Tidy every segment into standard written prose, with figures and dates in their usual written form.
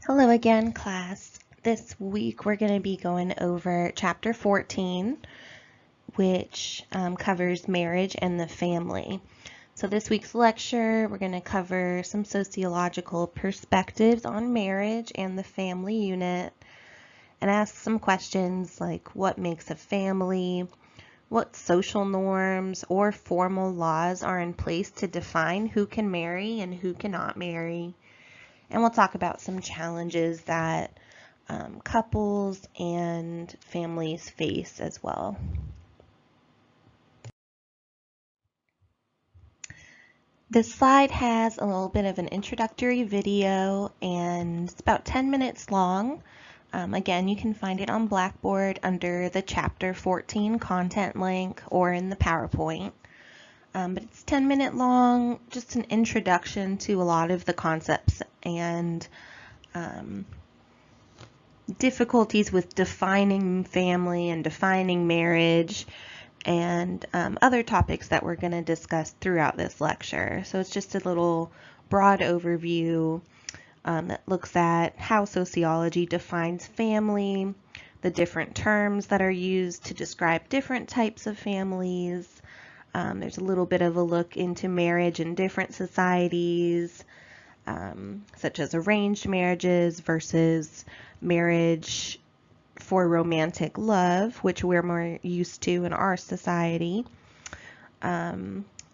Hello again, class. This week we're going to be going over Chapter 14, which covers marriage and the family. So this week's lecture, we're going to cover some sociological perspectives on marriage and the family unit, and ask some questions like what makes a family, what social norms or formal laws are in place to define who can marry and who cannot marry. And we'll talk about some challenges that couples and families face as well. This slide has a little bit of an introductory video and it's about 10 minutes long. Again, you can find it on Blackboard under the Chapter 14 content link or in the PowerPoint. But it's 10-minute long, just an introduction to a lot of the concepts and difficulties with defining family and defining marriage and other topics that we're going to discuss throughout this lecture. So it's just a little broad overview that looks at how sociology defines family, the different terms that are used to describe different types of families. There's a little bit of a look into marriage in different societies, such as arranged marriages versus marriage for romantic love, which we're more used to in our society.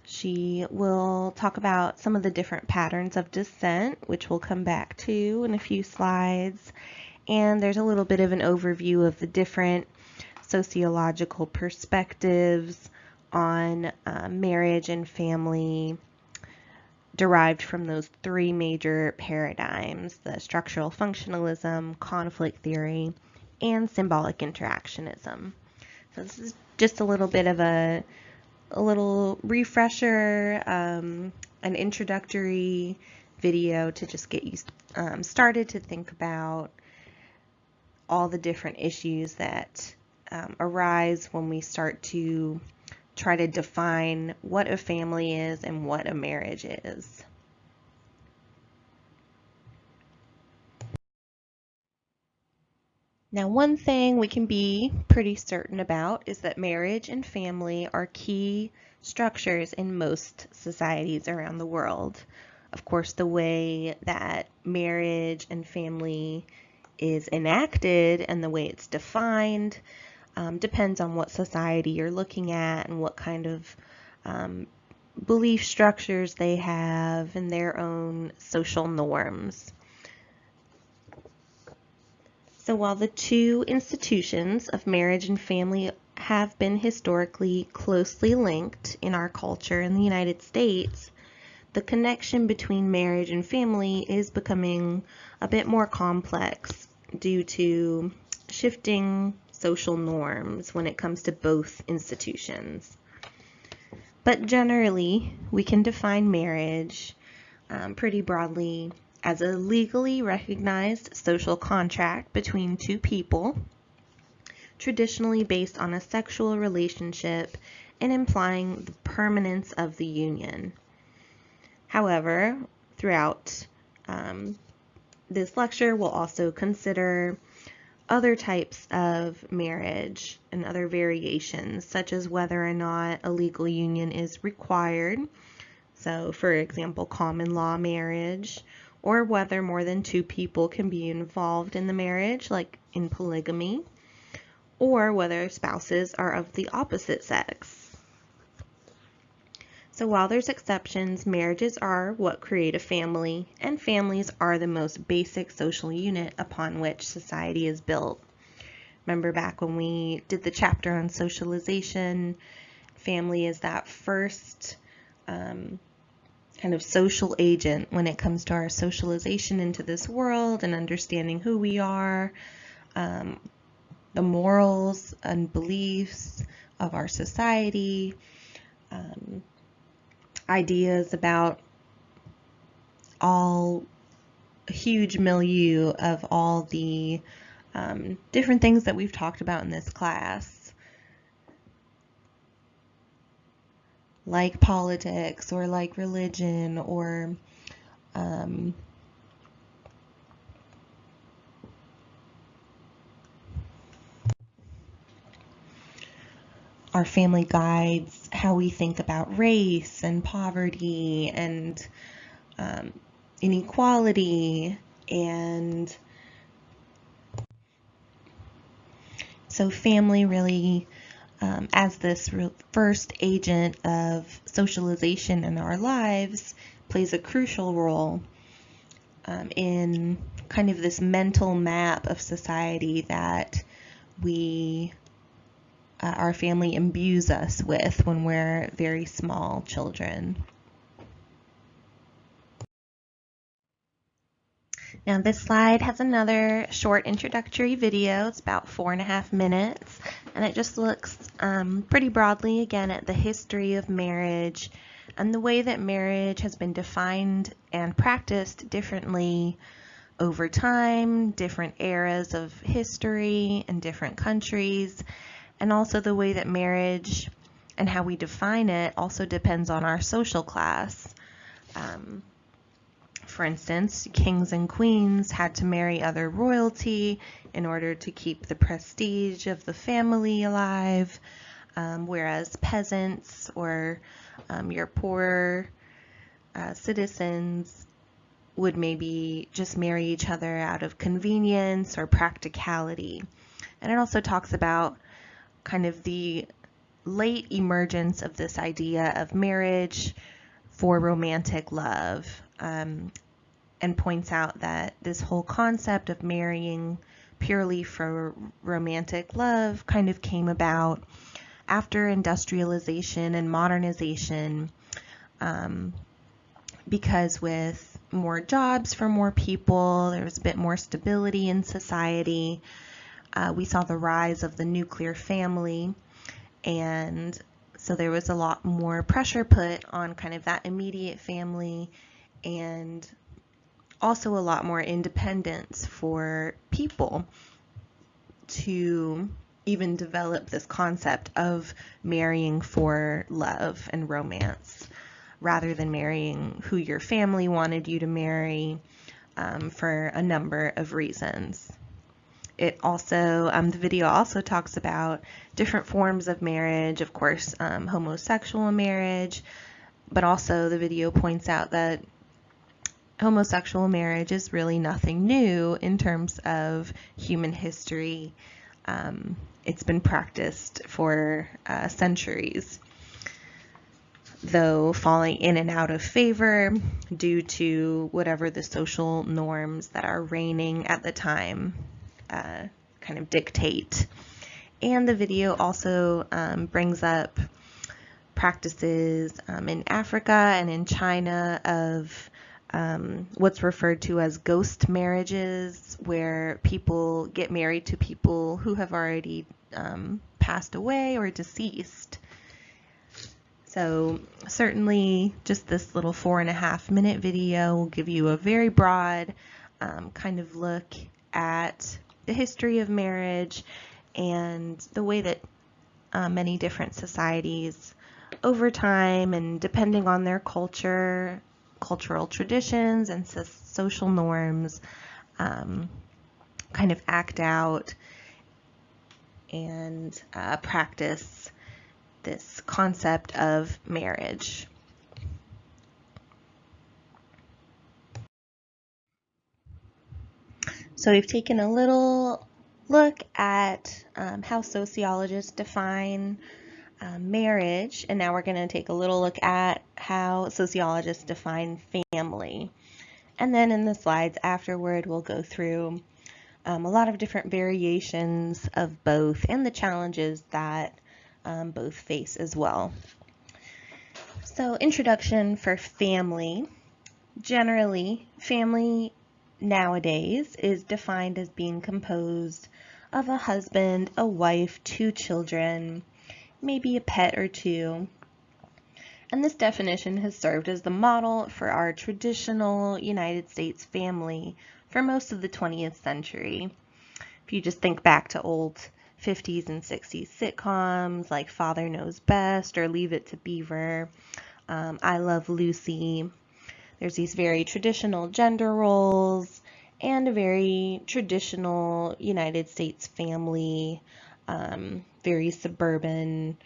She will talk about some of the different patterns of descent, which we'll come back to in a few slides. And there's a little bit of an overview of the different sociological perspectives on marriage and family derived from those three major paradigms: the structural functionalism, conflict theory, and symbolic interactionism. So this is just a little bit of a little refresher, an introductory video to just get you started to think about all the different issues that arise when we start to try to define what a family is and what a marriage is. Now, one thing we can be pretty certain about is that marriage and family are key structures in most societies around the world. Of course, the way that marriage and family is enacted and the way it's defined depends on what society you're looking at and what kind of belief structures they have and their own social norms. So while the two institutions of marriage and family have been historically closely linked in our culture in the United States, the connection between marriage and family is becoming a bit more complex due to shifting social norms when it comes to both institutions. But generally, we can define marriage pretty broadly as a legally recognized social contract between two people, traditionally based on a sexual relationship and implying the permanence of the union. However, throughout this lecture, we'll also consider other types of marriage and other variations, such as whether or not a legal union is required. So, for example, common law marriage, or whether more than two people can be involved in the marriage, like in polygamy, or whether spouses are of the opposite sex. So while there's exceptions, marriages are what create a family, and families are the most basic social unit upon which society is built. Remember back when we did the chapter on socialization, family is that first kind of social agent when it comes to our socialization into this world and understanding who we are, the morals and beliefs of our society, ideas about a huge milieu of all the different things that we've talked about in this class, like politics or like religion or our family guides how we think about race and poverty and inequality. And so family really, as this first agent of socialization in our lives, plays a crucial role in kind of this mental map of society that our family imbues us with when we're very small children. Now this slide has another short introductory video. It's about 4.5 minutes, and it just looks pretty broadly again at the history of marriage and the way that marriage has been defined and practiced differently over time, different eras of history in different countries, and also the way that marriage and how we define it also depends on our social class. For instance, kings and queens had to marry other royalty in order to keep the prestige of the family alive, whereas peasants or your poorer citizens would maybe just marry each other out of convenience or practicality. And it also talks about kind of the late emergence of this idea of marriage for romantic love, and points out that this whole concept of marrying purely for romantic love kind of came about after industrialization and modernization, because with more jobs for more people, there was a bit more stability in society. We saw the rise of the nuclear family, and so there was a lot more pressure put on kind of that immediate family, and also a lot more independence for people to even develop this concept of marrying for love and romance rather than marrying who your family wanted you to marry for a number of reasons. It also, the video also talks about different forms of marriage, of course, homosexual marriage, but also the video points out that homosexual marriage is really nothing new in terms of human history. It's been practiced for centuries, though falling in and out of favor due to whatever the social norms that are reigning at the time kind of dictate. And the video also brings up practices in Africa and in China of what's referred to as ghost marriages, where people get married to people who have already passed away or deceased. So certainly just this little 4.5 minute video will give you a very broad kind of look at the history of marriage and the way that many different societies over time and depending on their culture, cultural traditions and social norms kind of act out and practice this concept of marriage. So we've taken a little look at how sociologists define marriage, and now we're going to take a little look at how sociologists define family. And then in the slides afterward, we'll go through a lot of different variations of both and the challenges that both face as well. So, introduction for family. Generally, family nowadays is defined as being composed of a husband, a wife, 2 children, maybe a pet or 2. And this definition has served as the model for our traditional United States family for most of the 20th century. If you just think back to old 50s and 60s sitcoms like Father Knows Best or Leave It to Beaver, I Love Lucy, there's these very traditional gender roles and a very traditional United States family, very suburban,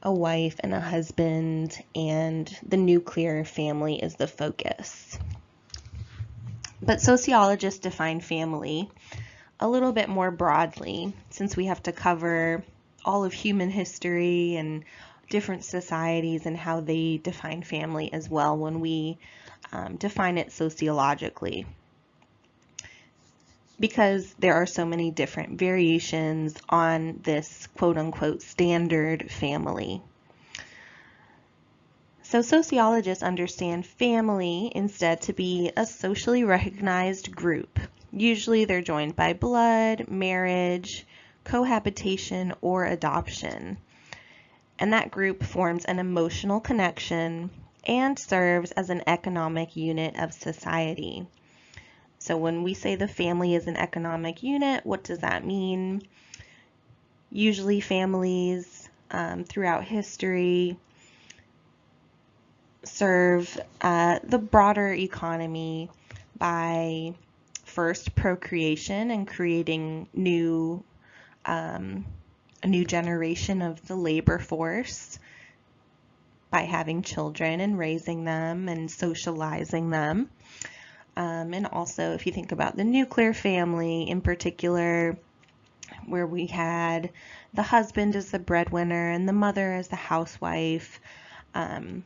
a wife and a husband, and the nuclear family is the focus. But sociologists define family a little bit more broadly, since we have to cover all of human history and different societies and how they define family as well when we define it sociologically, because there are so many different variations on this quote-unquote standard family. So sociologists understand family instead to be a socially recognized group. Usually they're joined by blood, marriage, cohabitation, or adoption. And that group forms an emotional connection and serves as an economic unit of society. So when we say the family is an economic unit, what does that mean? Usually families throughout history serve the broader economy by first procreation and creating a new generation of the labor force by having children and raising them and socializing them. And also, if you think about the nuclear family in particular, where we had the husband as the breadwinner and the mother as the housewife. And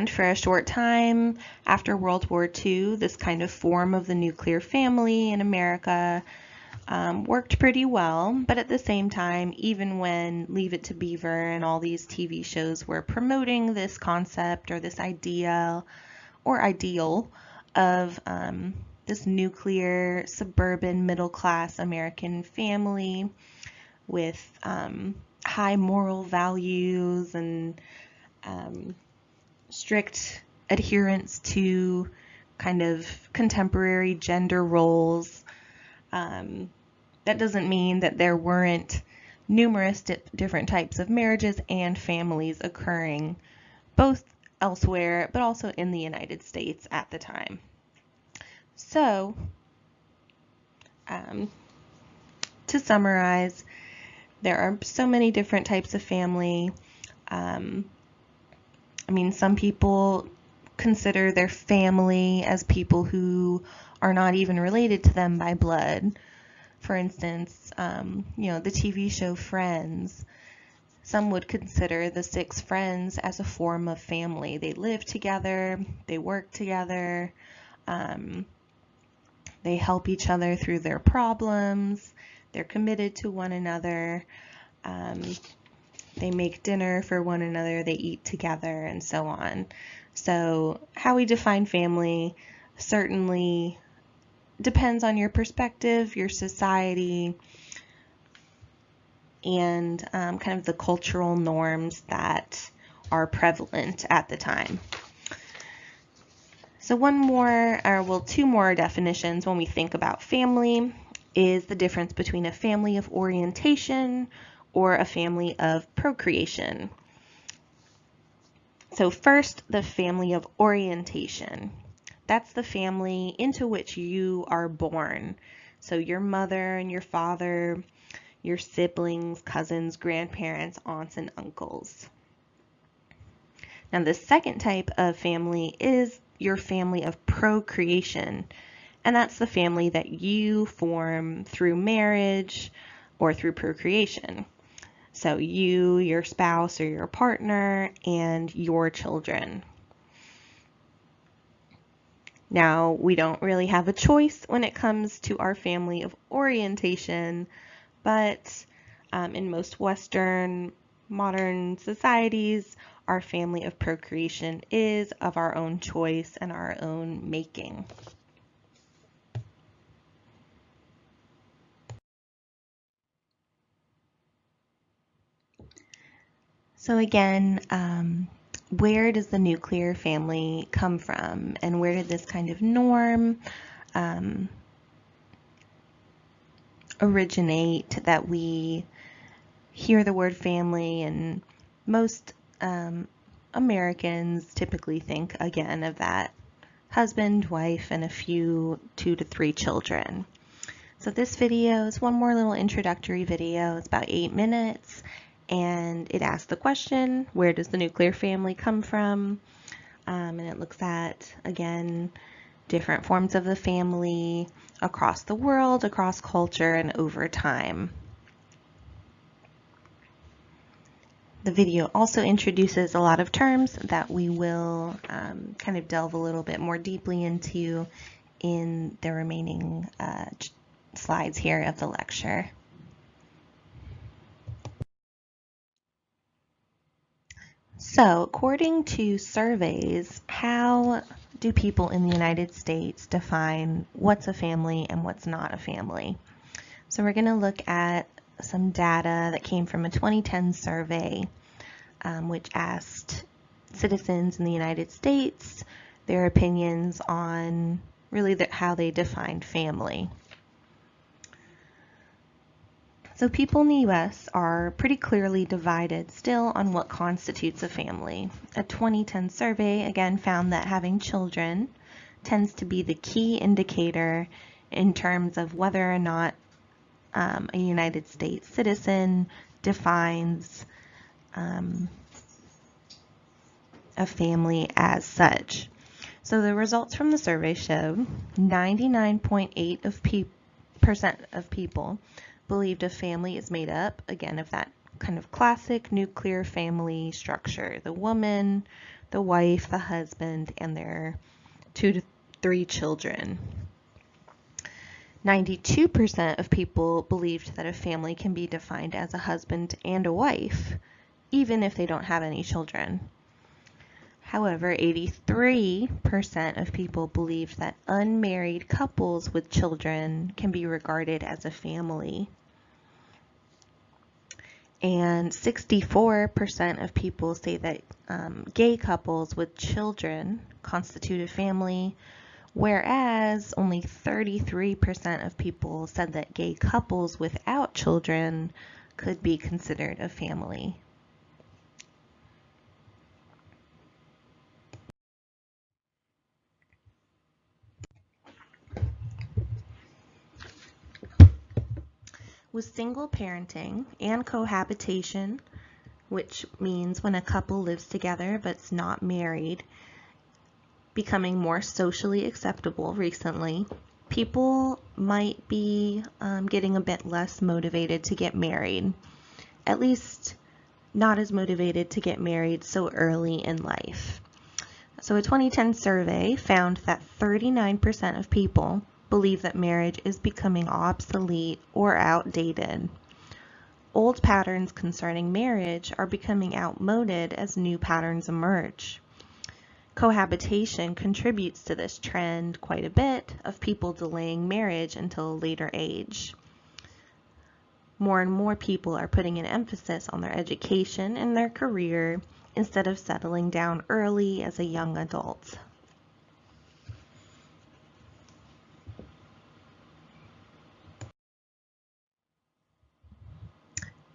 for a short time after World War II, this kind of form of the nuclear family in America worked pretty well. But at the same time, even when Leave It to Beaver and all these TV shows were promoting this concept or this idea or ideal of this nuclear suburban middle-class American family with high moral values and strict adherence to kind of contemporary gender roles. That doesn't mean that there weren't numerous different types of marriages and families occurring both elsewhere, but also in the United States at the time. So, to summarize, there are so many different types of family. Some people consider their family as people who are not even related to them by blood. For instance, the TV show Friends. Some would consider the 6 friends as a form of family. They live together, they work together, they help each other through their problems, they're committed to one another, they make dinner for one another, they eat together, and so on. So how we define family certainly depends on your perspective, your society, and kind of the cultural norms that are prevalent at the time. So two more definitions when we think about family is the difference between a family of orientation or a family of procreation. So first, the family of orientation. That's the family into which you are born. So your mother and your father, your siblings, cousins, grandparents, aunts, and uncles. Now, the second type of family is your family of procreation, and that's the family that you form through marriage or through procreation. So you, your spouse, or your partner, and your children. Now, we don't really have a choice when it comes to our family of orientation, but in most Western modern societies, our family of procreation is of our own choice and our own making. So again, where does the nuclear family come from, and where did this kind of norm originate, that we hear the word family and most Americans typically think again of that husband, wife, and a few 2 to 3 children. So this video is one more little introductory video. It's about 8 minutes, And it asks the question, where does the nuclear family come from? And it looks at, again, different forms of the family across the world, across culture, and over time. The video also introduces a lot of terms that we will kind of delve a little bit more deeply into in the remaining slides here of the lecture. So, according to surveys, how do people in the United States define what's a family and what's not a family? So we're going to look at some data that came from a 2010 survey, which asked citizens in the United States their opinions on really how they defined family. So people in the U.S. are pretty clearly divided still on what constitutes a family. A 2010 survey again found that having children tends to be the key indicator in terms of whether or not a United States citizen defines a family as such. So the results from the survey showed 99.8% of people believed a family is made up, again, of that kind of classic nuclear family structure. The woman, the wife, the husband, and their 2 to 3 children. 92% of people believed that a family can be defined as a husband and a wife, even if they don't have any children. However, 83% of people believed that unmarried couples with children can be regarded as a family. And 64% of people say that gay couples with children constitute a family, whereas only 33% of people said that gay couples without children could be considered a family. With single parenting and cohabitation, which means when a couple lives together but's not married, becoming more socially acceptable recently, people might be getting a bit less motivated to get married, at least not as motivated to get married so early in life. So a 2010 survey found that 39% of people believe that marriage is becoming obsolete or outdated. Old patterns concerning marriage are becoming outmoded as new patterns emerge. Cohabitation contributes to this trend quite a bit of people delaying marriage until a later age. More and more people are putting an emphasis on their education and their career instead of settling down early as a young adult.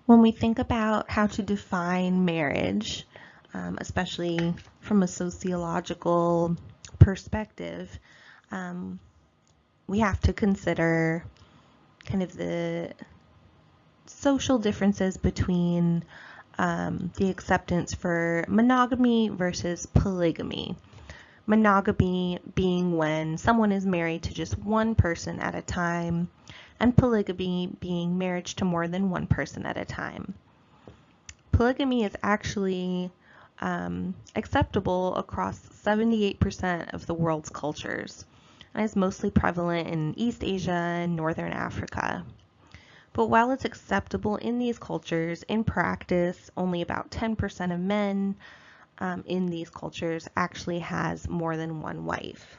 When we think about how to define marriage, especially from a sociological perspective, we have to consider kind of the social differences between the acceptance for monogamy versus polygamy. Monogamy being when someone is married to just one person at a time, and polygamy being marriage to more than one person at a time. Polygamy is actually acceptable across 78% of the world's cultures, and is mostly prevalent in East Asia and Northern Africa. But while it's acceptable in these cultures, in practice, only about 10% of men in these cultures actually has more than one wife.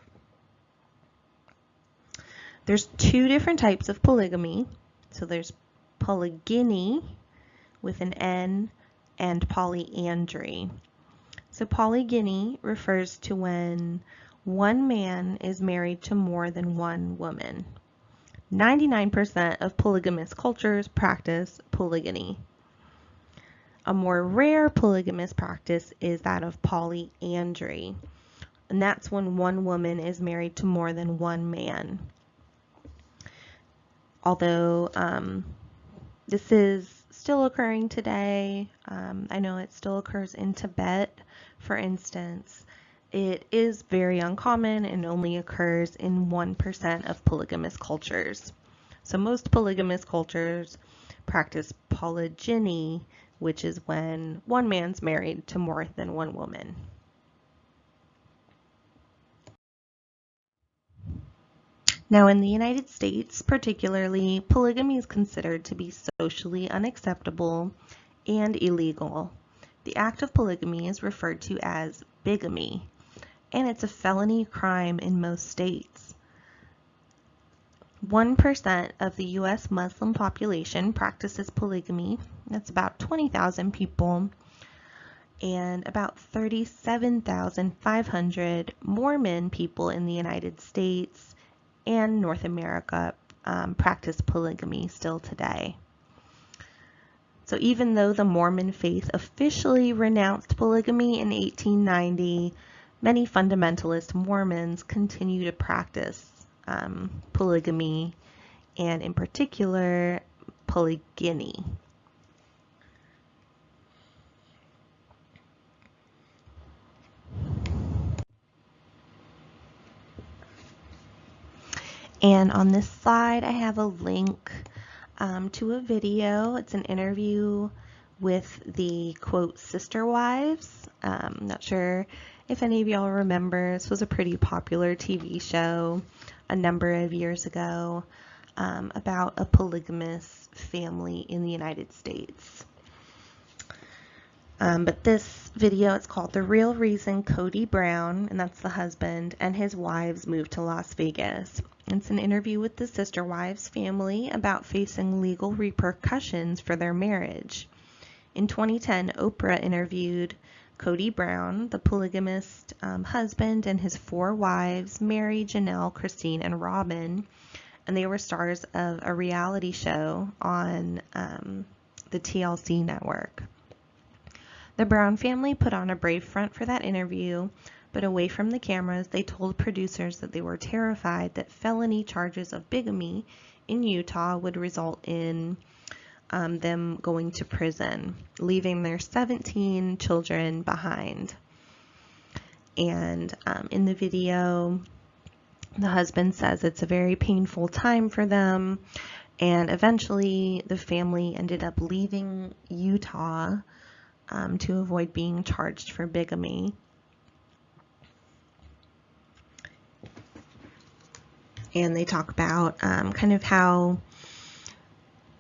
There's 2 different types of polygamy. So there's polygyny with an N and polyandry. So polygyny refers to when one man is married to more than one woman. 99% of polygamous cultures practice polygyny. A more rare polygamous practice is that of polyandry, and that's when one woman is married to more than one man. Although this is still occurring today. I know it still occurs in Tibet, for instance. It is very uncommon and only occurs in 1% of polygamous cultures. So most polygamous cultures practice polygyny, which is when one man's married to more than one woman. Now, in the United States, particularly, polygamy is considered to be socially unacceptable and illegal. The act of polygamy is referred to as bigamy, and it's a felony crime in most states. 1% of the U.S. Muslim population practices polygamy. That's about 20,000 people, and about 37,500 Mormon people in the United States and North America practice polygamy still today. So even though the Mormon faith officially renounced polygamy in 1890, many fundamentalist Mormons continue to practice polygamy, and in particular, polygyny. And on this slide, I have a link to a video. It's an interview with the, quote, sister wives. Not sure if any of y'all remember. This was a pretty popular TV show a number of years ago about a polygamous family in the United States. But this video, it's called The Real Reason Cody Brown, and that's the husband, and his wives moved to Las Vegas. It's an interview with the sister wives family about facing legal repercussions for their marriage. In 2010, Oprah interviewed Cody Brown, the polygamist husband, and his 4 wives, Mary, Janelle, Christine, and Robin, and they were stars of a reality show on the TLC network. The Brown family put on a brave front for that interview, but away from the cameras, they told producers that they were terrified that felony charges of bigamy in Utah would result in them going to prison, leaving their 17 children behind. And in the video, the husband says it's a very painful time for them, and eventually the family ended up leaving Utah to avoid being charged for bigamy. And they talk about kind of how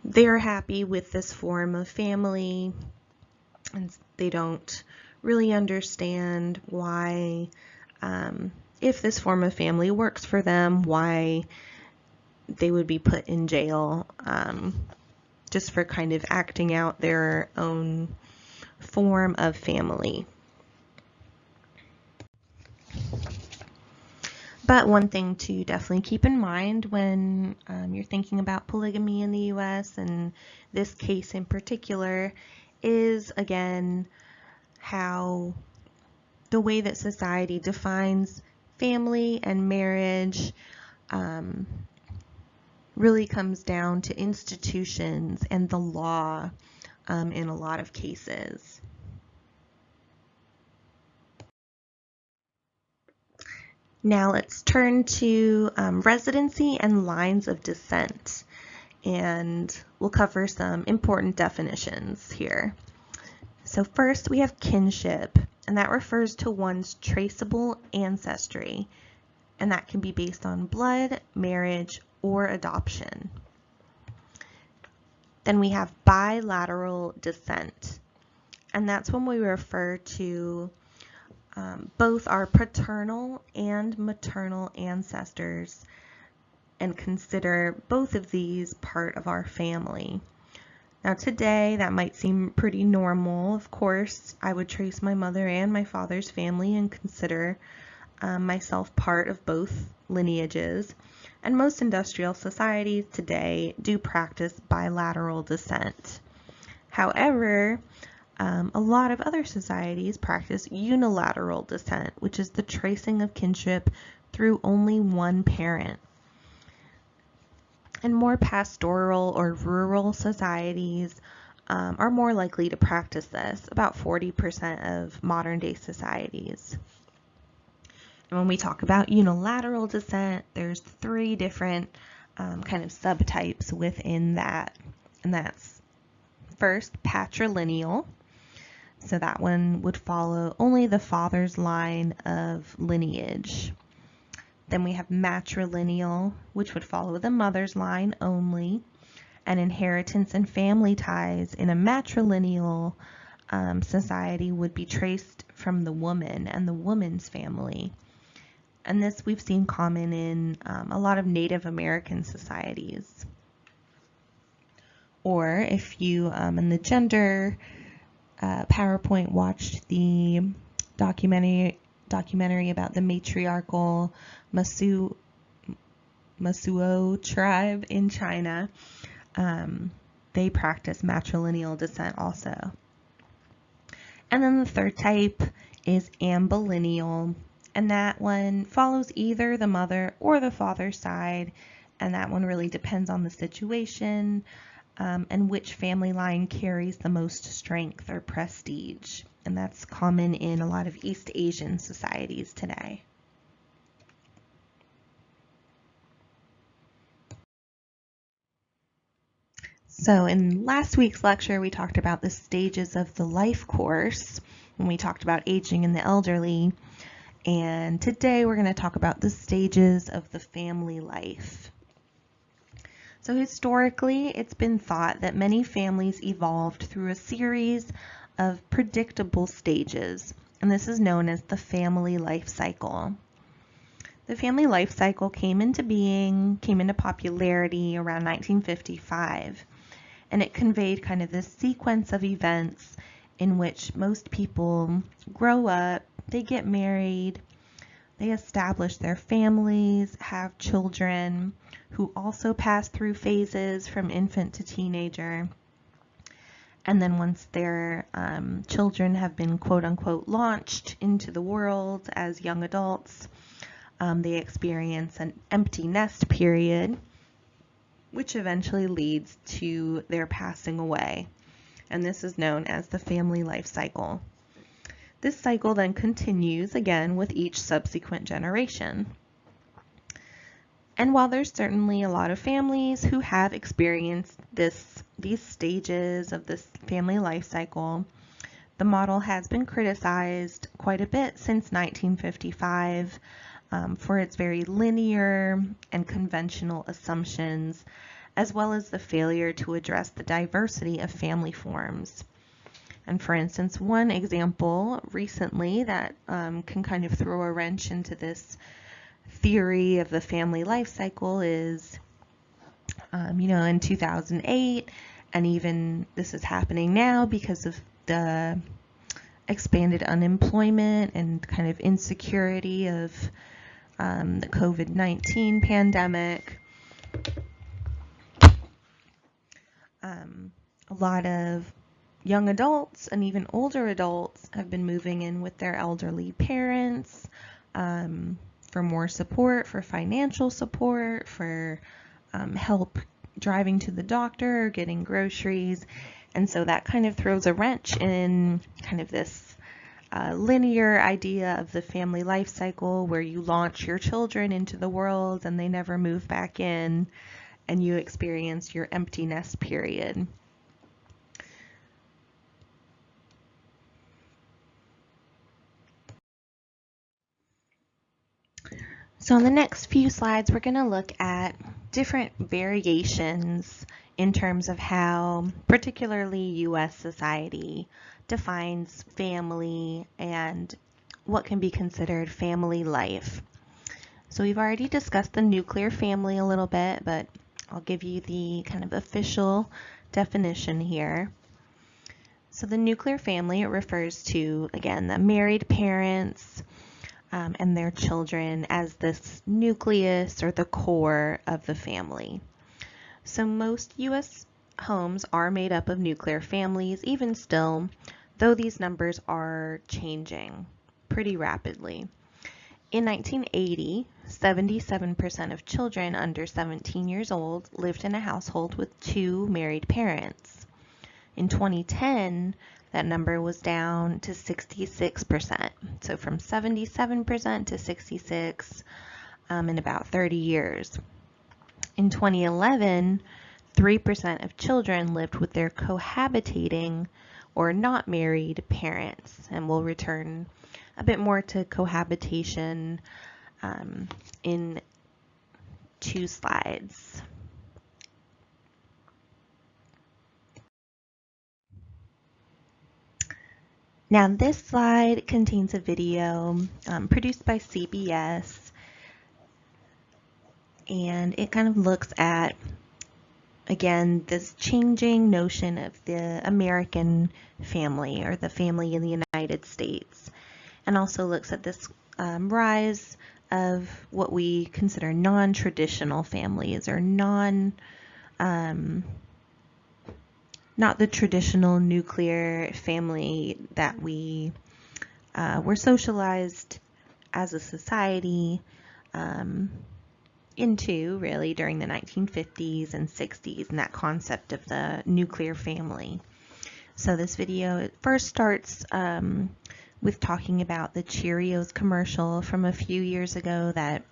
they're happy with this form of family, and they don't really understand why, if this form of family works for them, why they would be put in jail just for kind of acting out their own form of family. But one thing to definitely keep in mind when you're thinking about polygamy in the U.S., and this case in particular, is again how the way that society defines family and marriage really comes down to institutions and the law in a lot of cases. Now let's turn to residency and lines of descent, and we'll cover some important definitions here. So first we have kinship, and that refers to one's traceable ancestry, and that can be based on blood, marriage, or adoption. Then we have bilateral descent, and that's when we refer to both our paternal and maternal ancestors and consider both of these part of our family. Now today that might seem pretty normal. Of course, I would trace my mother and my father's family and consider myself part of both lineages. And most industrial societies today do practice bilateral descent. However, a lot of other societies practice unilateral descent, which is the tracing of kinship through only one parent. And more pastoral or rural societies are more likely to practice this, about 40% of modern day societies. And when we talk about unilateral descent, there's 3 different kind of subtypes within that. And that's first patrilineal. So that one would follow only the father's line of lineage. Then we have matrilineal, which would follow the mother's line only. And inheritance and family ties in a matrilineal society would be traced from the woman and the woman's family. And this we've seen common in a lot of Native American societies. Or if you, in the gender PowerPoint, watched the documentary about the matriarchal Masuo tribe in China, they practice matrilineal descent also. And then the third type is ambilineal, and that one follows either the mother or the father's side, and that one really depends on the situation and which family line carries the most strength or prestige. And that's common in a lot of East Asian societies today. So in last week's lecture, we talked about the stages of the life course when we talked about aging in the elderly. And today we're going to talk about the stages of the family life. So historically, it's been thought that many families evolved through a series of predictable stages, and this is known as the family life cycle. The family life cycle came into popularity around 1955, and it conveyed kind of this sequence of events in which most people grow up, they get married, they establish their families, have children who also pass through phases from infant to teenager. And then once their children have been quote-unquote launched into the world as young adults, they experience an empty nest period, which eventually leads to their passing away. And this is known as the family life cycle. This cycle then continues again with each subsequent generation. And while there's certainly a lot of families who have experienced these stages of this family life cycle, the model has been criticized quite a bit since 1955 for its very linear and conventional assumptions, as well as the failure to address the diversity of family forms. And for instance, one example recently that can kind of throw a wrench into this theory of the family life cycle is, in 2008, and even this is happening now because of the expanded unemployment and kind of insecurity of the COVID-19 pandemic. A lot of young adults and even older adults have been moving in with their elderly parents for more support, for financial support, for help driving to the doctor or getting groceries. And so that kind of throws a wrench in kind of this linear idea of the family life cycle where you launch your children into the world and they never move back in, and you experience your empty nest period. So in the next few slides, we're going to look at different variations in terms of how particularly U.S. society defines family and what can be considered family life. So we've already discussed the nuclear family a little bit, but I'll give you the kind of official definition here. So the nuclear family, it refers to, again, the married parents and their children as this nucleus or the core of the family. So most U.S. homes are made up of nuclear families, even still, though these numbers are changing pretty rapidly. In 1980, 77% of children under 17 years old lived in a household with 2 married parents. In 2010, that number was down to 66%. So from 77% to 66 in about 30 years. In 2011, 3% of children lived with their cohabitating or not married parents, and we'll return a bit more to cohabitation in 2 slides. Now this slide contains a video produced by CBS, and it kind of looks at, again, this changing notion of the American family or the family in the United States, and also looks at this rise of what we consider non-traditional families, or not the traditional nuclear family that we were socialized as a society into, really, during the 1950s and 60s, and that concept of the nuclear family. So this video first starts with talking about the Cheerios commercial from a few years ago that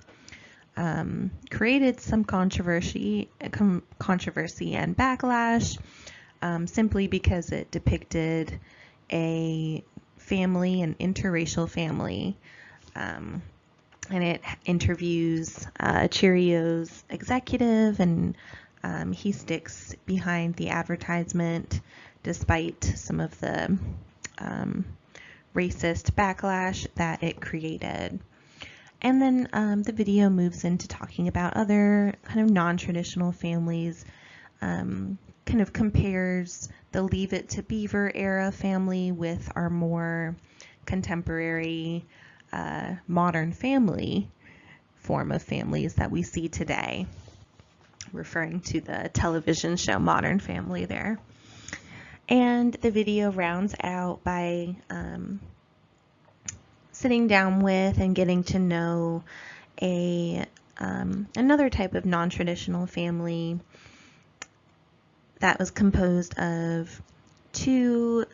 created some controversy and backlash, simply because it depicted a family, an interracial family, and it interviews a Cheerios executive, and he sticks behind the advertisement despite some of the racist backlash that it created. And then the video moves into talking about other kind of non-traditional families, kind of compares the Leave It to Beaver era family with our more contemporary modern family form of families that we see today, referring to the television show Modern Family there. And the video rounds out by sitting down with and getting to know another type of non-traditional family that was composed of 2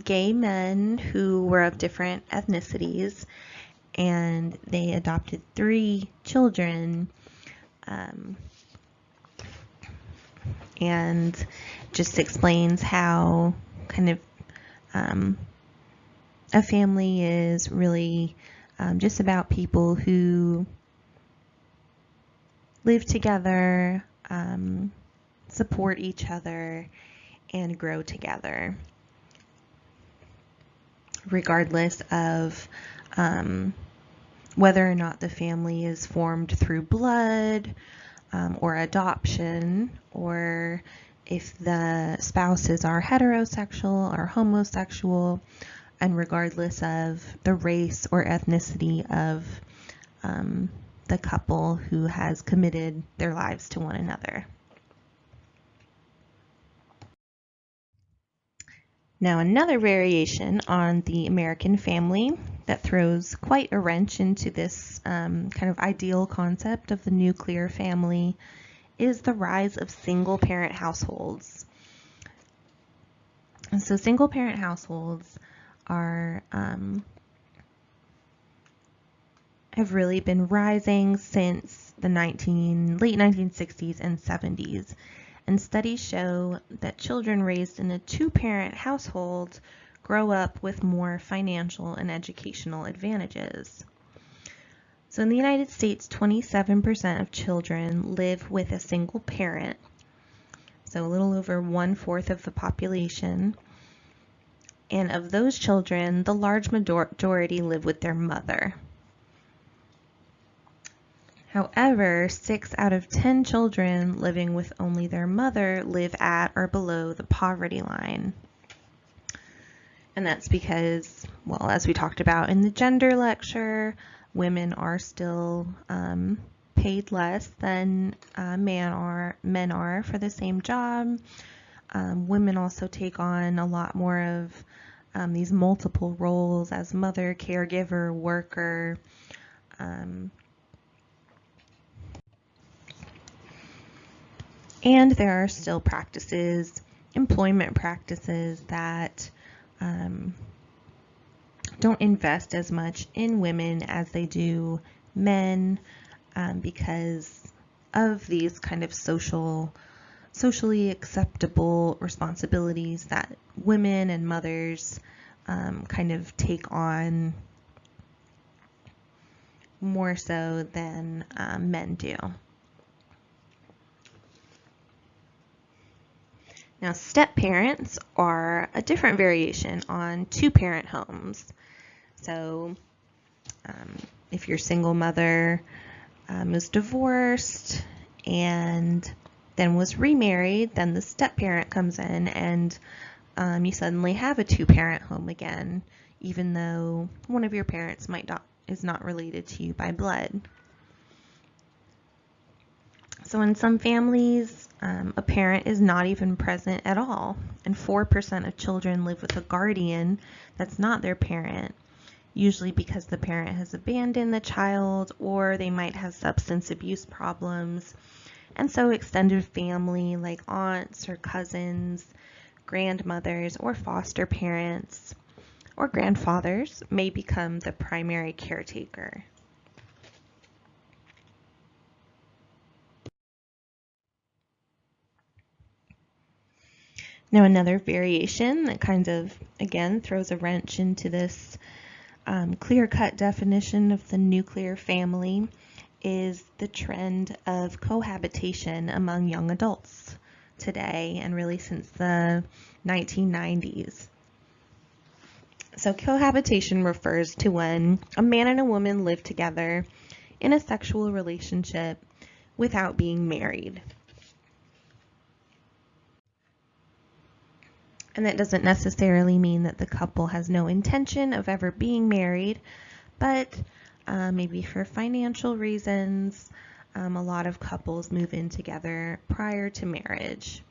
gay men who were of different ethnicities, and they adopted 3 children, and just explains how kind of a family is really just about people who live together, support each other, and grow together, regardless of whether or not the family is formed through blood or adoption, or if the spouses are heterosexual or homosexual, and regardless of the race or ethnicity of the couple who has committed their lives to one another. Now, another variation on the American family that throws quite a wrench into this kind of ideal concept of the nuclear family is the rise of single-parent households. And so single-parent households are have really been rising since the late 1960s and 70s. And studies show that children raised in a 2-parent household grow up with more financial and educational advantages. So in the United States, 27% of children live with a single parent, so a little over 1/4 of the population. And of those children, the large majority live with their mother. However, 6 out of 10 children living with only their mother live at or below the poverty line. And that's because, well, as we talked about in the gender lecture, women are still paid less than men are for the same job. Women also take on a lot more of these multiple roles as mother, caregiver, worker, and there are still practices employment practices that don't invest as much in women as they do men, because of these kind of socially acceptable responsibilities that women and mothers kind of take on more so than men do. Now, step parents are a different variation on two-parent homes. So if your single mother is divorced and then was remarried, then the step-parent comes in and you suddenly have a two-parent home again, even though one of your parents is not related to you by blood. So in some families, a parent is not even present at all, and 4% of children live with a guardian that's not their parent, usually because the parent has abandoned the child or they might have substance abuse problems. And so extended family like aunts or cousins, grandmothers, or foster parents or grandfathers may become the primary caretaker. Now, another variation that kind of, again, throws a wrench into this clear-cut definition of the nuclear family is the trend of cohabitation among young adults today, and really since the 1990s. So cohabitation refers to when a man and a woman live together in a sexual relationship without being married. And that doesn't necessarily mean that the couple has no intention of ever being married, but maybe for financial reasons, a lot of couples move in together prior to marriage.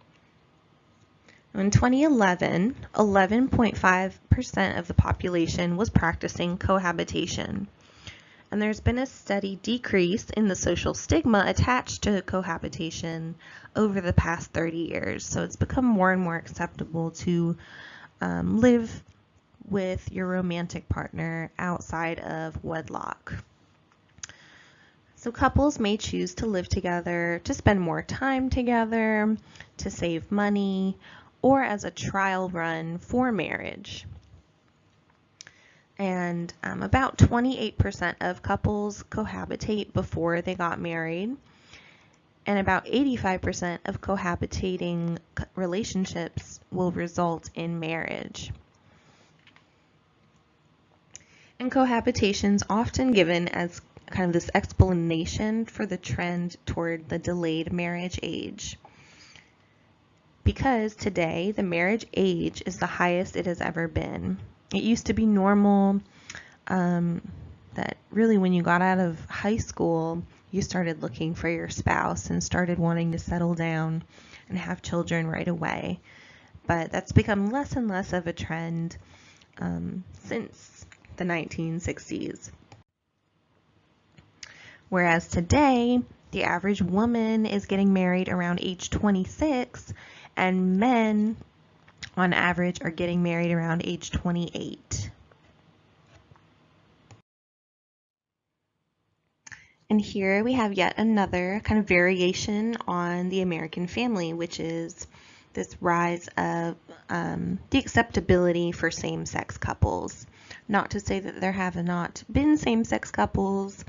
In 2011, 11.5% of the population was practicing cohabitation. And there's been a steady decrease in the social stigma attached to cohabitation over the past 30 years. So it's become more and more acceptable to live with your romantic partner outside of wedlock. So couples may choose to live together to spend more time together, to save money, or as a trial run for marriage. And about 28% of couples cohabitate before they got married, and about 85% of cohabitating relationships will result in marriage. And cohabitation is often given as kind of this explanation for the trend toward the delayed marriage age. Because today, the marriage age is the highest it has ever been. It used to be normal that really when you got out of high school, you started looking for your spouse and started wanting to settle down and have children right away. But that's become less and less of a trend since the 1960s. Whereas today, the average woman is getting married around age 26, and men on average are getting married around age 28. And here we have yet another kind of variation on the American family, which is this rise of the acceptability for same-sex couples. Not to say that there have not been same-sex couples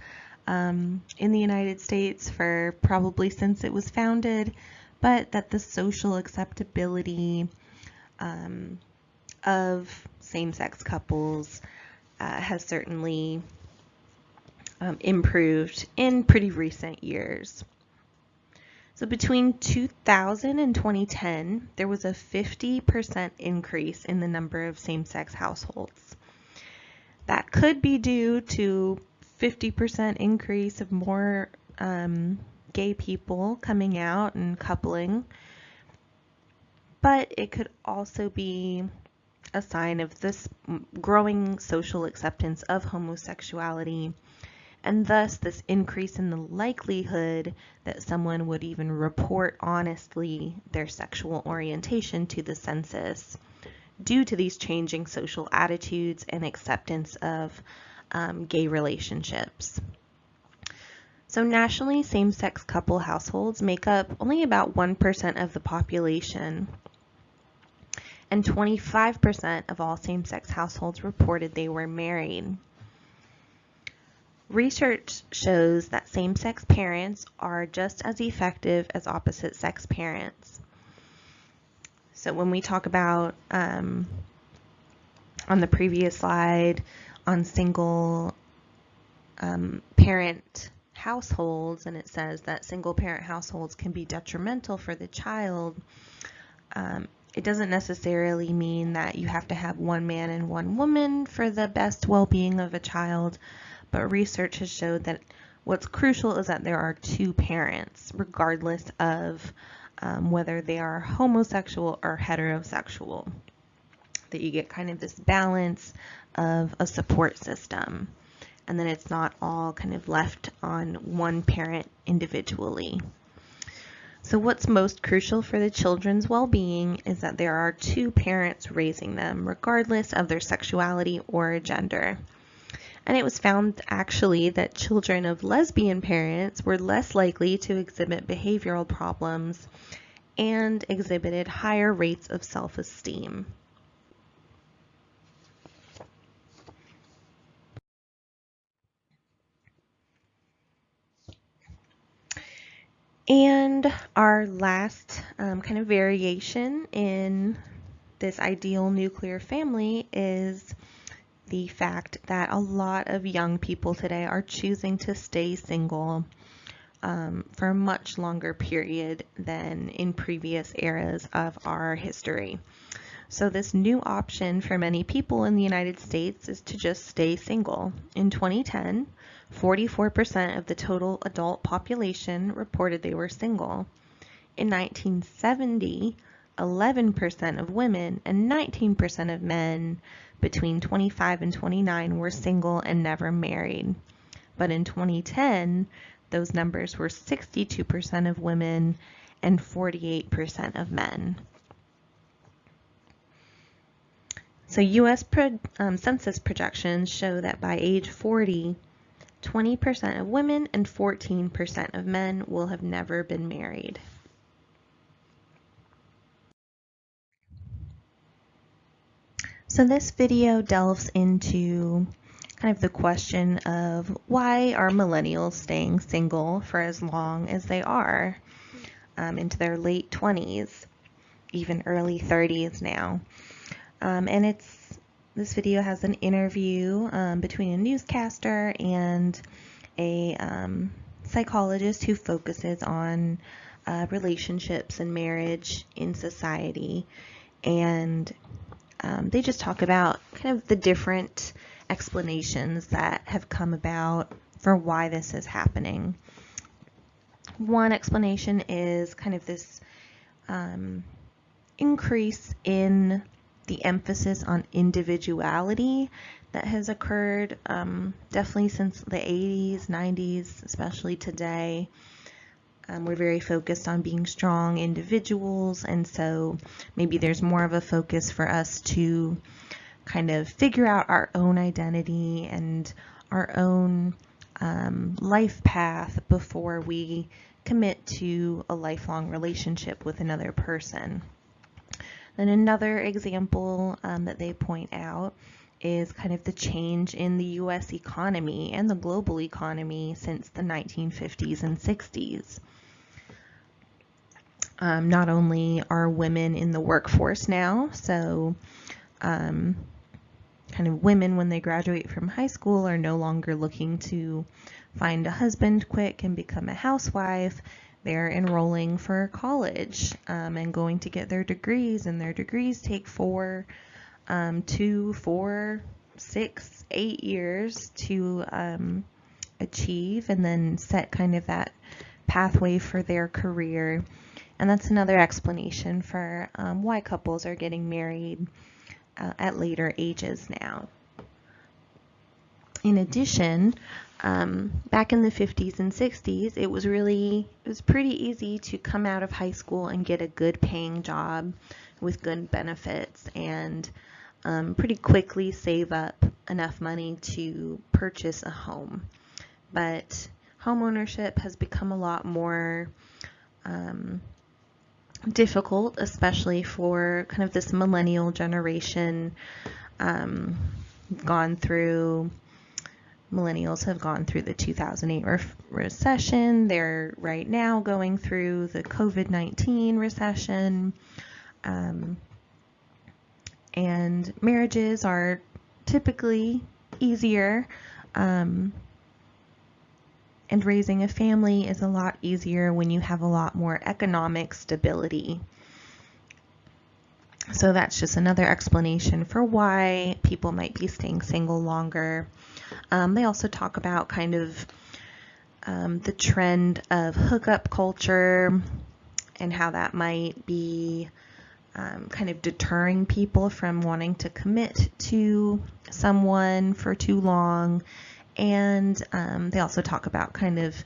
in the United States for probably since it was founded, but that the social acceptability of same-sex couples has certainly improved in pretty recent years. So between 2000 and 2010, there was a 50% increase in the number of same-sex households. That could be due to 50% increase of more gay people coming out and coupling, but it could also be a sign of this growing social acceptance of homosexuality and thus this increase in the likelihood that someone would even report honestly their sexual orientation to the census due to these changing social attitudes and acceptance of gay relationships. So nationally, same-sex couple households make up only about 1% of the population, and 25% of all same-sex households reported they were married. Research shows that same-sex parents are just as effective as opposite-sex parents. So when we talk about, on the previous slide, on single parent households, and it says that single parent households can be detrimental for the child, it doesn't necessarily mean that you have to have one man and one woman for the best well-being of a child, but research has showed that what's crucial is that there are two parents, regardless of whether they are homosexual or heterosexual, that you get kind of this balance of a support system, and then it's not all kind of left on one parent individually. So what's most crucial for the children's well-being is that there are two parents raising them, regardless of their sexuality or gender. And it was found actually that children of lesbian parents were less likely to exhibit behavioral problems and exhibited higher rates of self-esteem. And our last kind of variation in this ideal nuclear family is the fact that a lot of young people today are choosing to stay single for a much longer period than in previous eras of our history. So this new option for many people in the United States is to just stay single. In 2010, 44% of the total adult population reported they were single. In 1970, 11% of women and 19% of men between 25 and 29 were single and never married. But in 2010, those numbers were 62% of women and 48% of men. So U.S. census projections show that by age 40, 20% of women and 14% of men will have never been married. So this video delves into kind of the question of why are millennials staying single for as long as they are, into their late 20s, even early 30s now. And this video has an interview between a newscaster and a psychologist who focuses on relationships and marriage in society, and they just talk about kind of the different explanations that have come about for why this is happening. One explanation is kind of this increase in the emphasis on individuality that has occurred definitely since the 80s, 90s, especially today. We're very focused on being strong individuals, and so maybe there's more of a focus for us to kind of figure out our own identity and our own life path before we commit to a lifelong relationship with another person. Then another example that they point out is kind of the change in the U.S. economy and the global economy since the 1950s and 60s. Not only are women in the workforce now, so kind of women when they graduate from high school are no longer looking to find a husband quick and become a housewife. They're enrolling for college and going to get their degrees, and their degrees take 2, 4, 6, 8 years to achieve and then set kind of that pathway for their career. And that's another explanation for why couples are getting married at later ages now. In addition, Back in the 50s and 60s, it was pretty easy to come out of high school and get a good paying job with good benefits and pretty quickly save up enough money to purchase a home. But home ownership has become a lot more difficult, especially for kind of this millennial generation. Millennials have gone through the 2008 recession. They're right now going through the COVID-19 recession. And marriages are typically easier. And raising a family is a lot easier when you have a lot more economic stability. So that's just another explanation for why people might be staying single longer. They also talk about kind of the trend of hookup culture and how that might be kind of deterring people from wanting to commit to someone for too long. And they also talk about kind of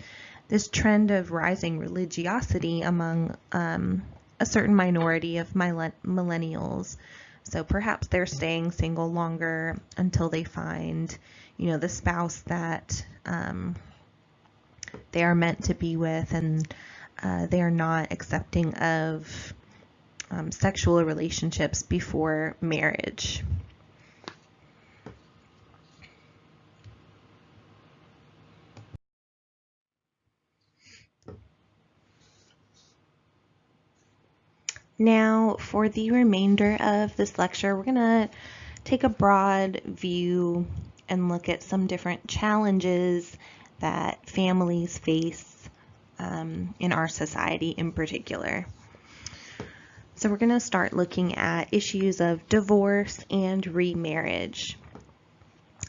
this trend of rising religiosity among a certain minority of millennials. So perhaps they're staying single longer until they find, the spouse that they are meant to be with, and they are not accepting of sexual relationships before marriage. Now, for the remainder of this lecture, we're going to take a broad view and look at some different challenges that families face in our society in particular. So we're going to start looking at issues of divorce and remarriage.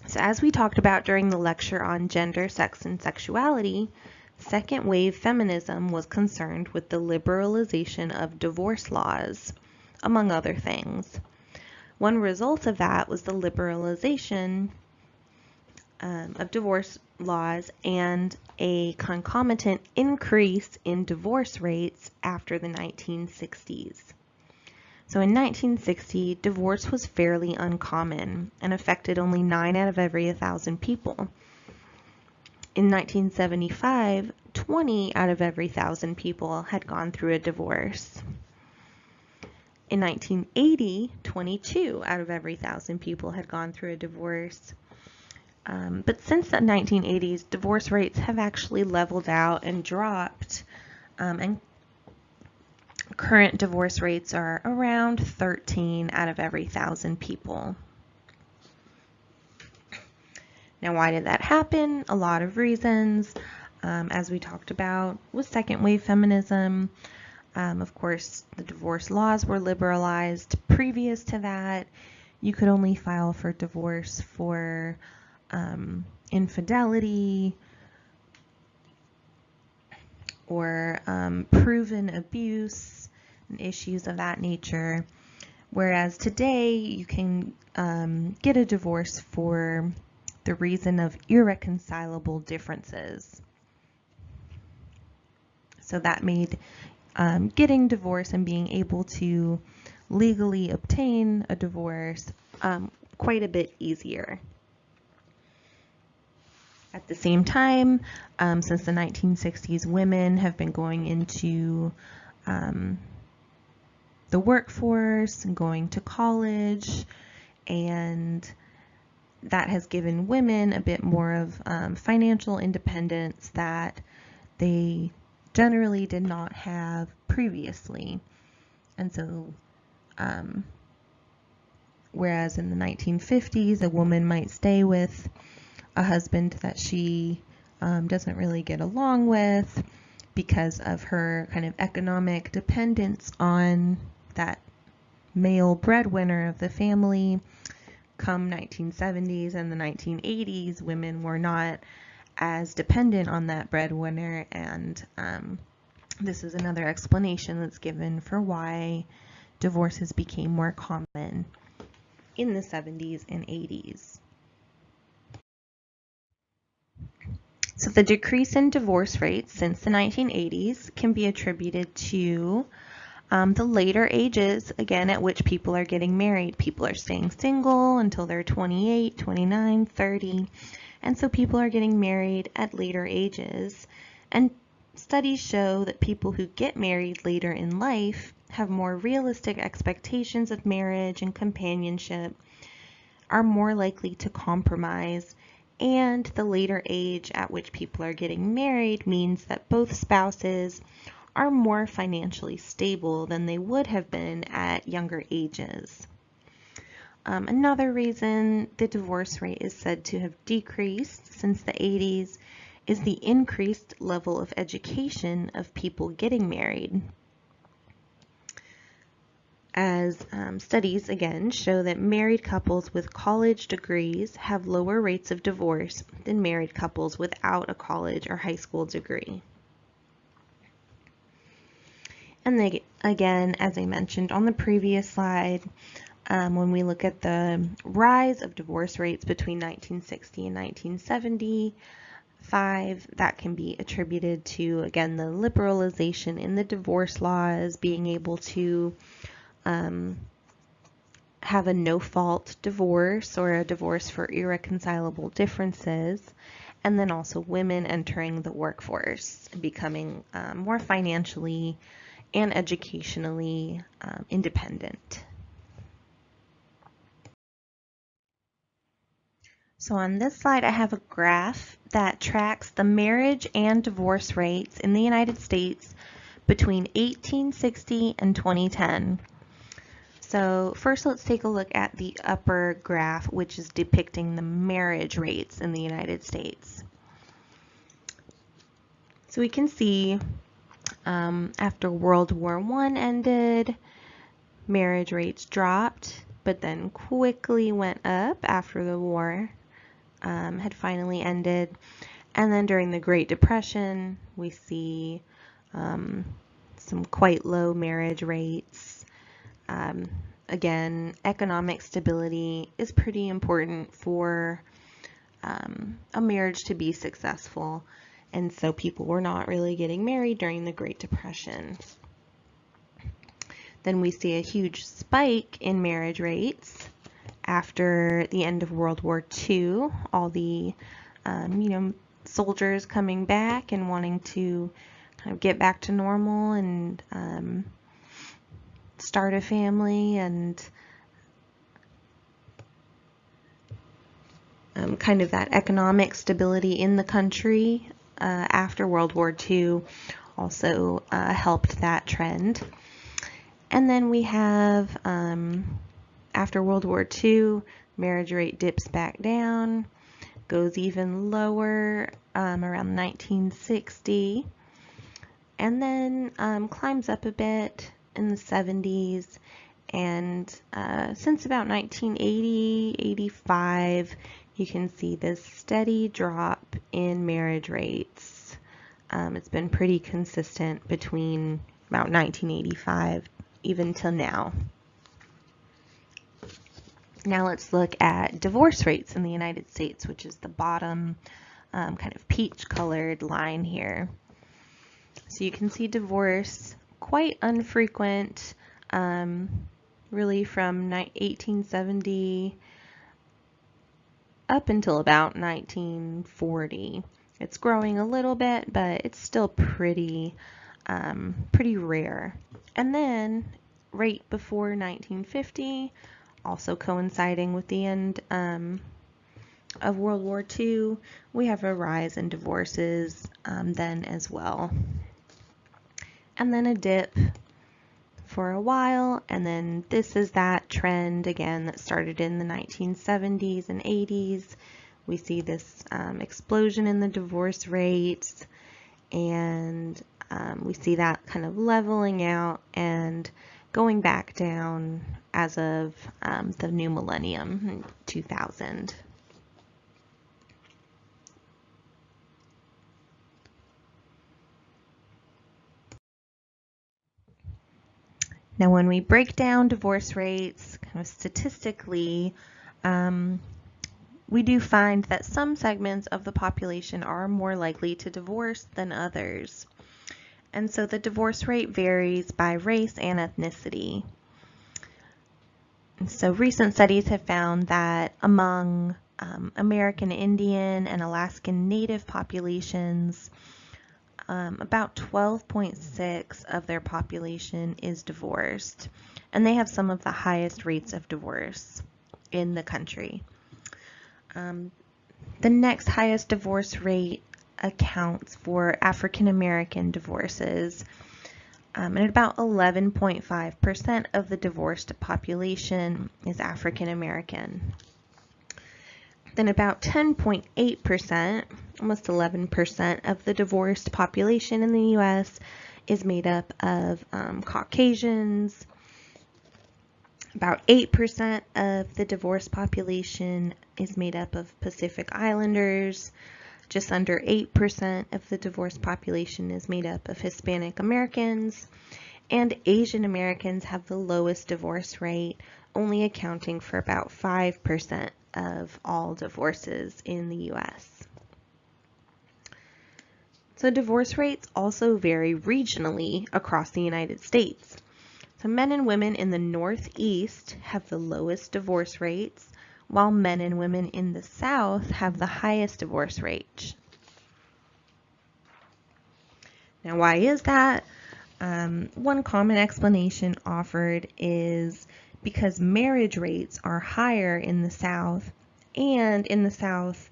So as we talked about during the lecture on gender, sex, and sexuality, second wave feminism was concerned with the liberalization of divorce laws, among other things. One result of that was the liberalization of divorce laws and a concomitant increase in divorce rates after the 1960s. So in 1960, divorce was fairly uncommon and affected only 9 out of every 1,000 people. In 1975, 20 out of every 1,000 people had gone through a divorce. In 1980, 22 out of every 1,000 people had gone through a divorce. But since the 1980s, divorce rates have actually leveled out and dropped, and current divorce rates are around 13 out of every 1,000 people. Now, why did that happen? A lot of reasons. As we talked about with second wave feminism, of course, the divorce laws were liberalized. Previous to that, you could only file for divorce for infidelity or proven abuse and issues of that nature. Whereas today, you can get a divorce for the reason of irreconcilable differences. So that made getting divorced and being able to legally obtain a divorce quite a bit easier. At the same time, since the 1960s, women have been going into the workforce and going to college, and that has given women a bit more of financial independence that they generally did not have previously. And so, whereas in the 1950s, a woman might stay with a husband that she doesn't really get along with because of her kind of economic dependence on that male breadwinner of the family. Come 1970s and the 1980s, women were not as dependent on that breadwinner, and this is another explanation that's given for why divorces became more common in the 70s and 80s. So the decrease in divorce rates since the 1980s can be attributed to the later ages, again, at which people are getting married. People are staying single until they're 28, 29, 30, and so people are getting married at later ages. And studies show that people who get married later in life have more realistic expectations of marriage and companionship, are more likely to compromise, and the later age at which people are getting married means that both spouses are more financially stable than they would have been at younger ages. Another reason the divorce rate is said to have decreased since the 80s is the increased level of education of people getting married. As studies, again, show that married couples with college degrees have lower rates of divorce than married couples without a college or high school degree. And then, again, as I mentioned on the previous slide, when we look at the rise of divorce rates between 1960 and 1975, that can be attributed to, again, the liberalization in the divorce laws, being able to have a no-fault divorce or a divorce for irreconcilable differences, and then also women entering the workforce and becoming more financially and educationally independent. So on this slide, I have a graph that tracks the marriage and divorce rates in the United States between 1860 and 2010. So first, let's take a look at the upper graph, which is depicting the marriage rates in the United States. So we can see after World War I ended, marriage rates dropped, but then quickly went up after the war had finally ended. And then during the Great Depression, we see some quite low marriage rates. Again, economic stability is pretty important for a marriage to be successful, and so people were not really getting married during the Great Depression. Then we see a huge spike in marriage rates after the end of World War II, all the soldiers coming back and wanting to kind of get back to normal and start a family, and kind of that economic stability in the country after World War II also helped that trend. And then we have, after World War II, marriage rate dips back down, goes even lower around 1960, and then climbs up a bit in the 70s, and since about 1980, 85, you can see this steady drop in marriage rates. It's been pretty consistent between about 1985 even till now. Now let's look at divorce rates in the United States, which is the bottom kind of peach colored line here. So you can see divorce quite unfrequent, really from 1870 up until about 1940. It's growing a little bit, but it's still pretty rare. And then right before 1950, also coinciding with the end of World War II, we have a rise in divorces then as well. And then a dip for a while, and then this is that trend again that started in the 1970s and 80s. We see this explosion in the divorce rates, and we see that kind of leveling out and going back down as of the new millennium, 2000. Now, when we break down divorce rates kind of statistically, we do find that some segments of the population are more likely to divorce than others. And so the divorce rate varies by race and ethnicity. And so recent studies have found that among American Indian and Alaskan Native populations, about 12.6 of their population is divorced, and they have some of the highest rates of divorce in the country. The next highest divorce rate accounts for African American divorces, and about 11.5% of the divorced population is African American. Then about 10.8%, almost 11% of the divorced population in the U.S. is made up of Caucasians. About 8% of the divorced population is made up of Pacific Islanders. Just under 8% of the divorced population is made up of Hispanic Americans. And Asian Americans have the lowest divorce rate, only accounting for about 5% of all divorces in the U.S. So divorce rates also vary regionally across the United States. So men and women in the Northeast have the lowest divorce rates, while men and women in the South have the highest divorce rate. Now, why is that? One common explanation offered is because marriage rates are higher in the South, and in the South,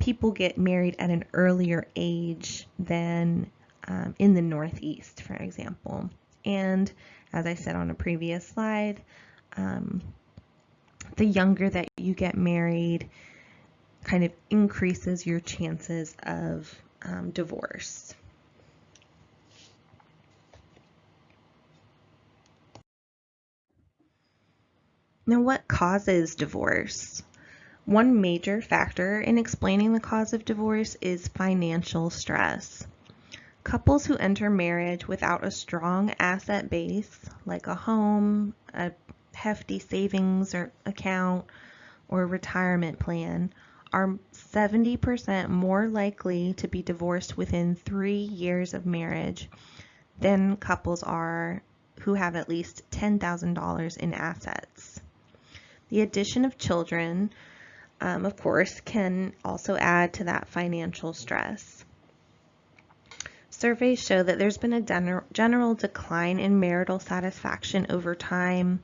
people get married at an earlier age than in the Northeast, for example. And as I said on a previous slide, the younger that you get married kind of increases your chances of divorce. Now, what causes divorce? One major factor in explaining the cause of divorce is financial stress. Couples who enter marriage without a strong asset base, like a home, a hefty savings or account, or retirement plan, are 70% more likely to be divorced within 3 years of marriage than couples are who have at least $10,000 in assets. The addition of children, of course, can also add to that financial stress. Surveys show that there's been a general decline in marital satisfaction over time,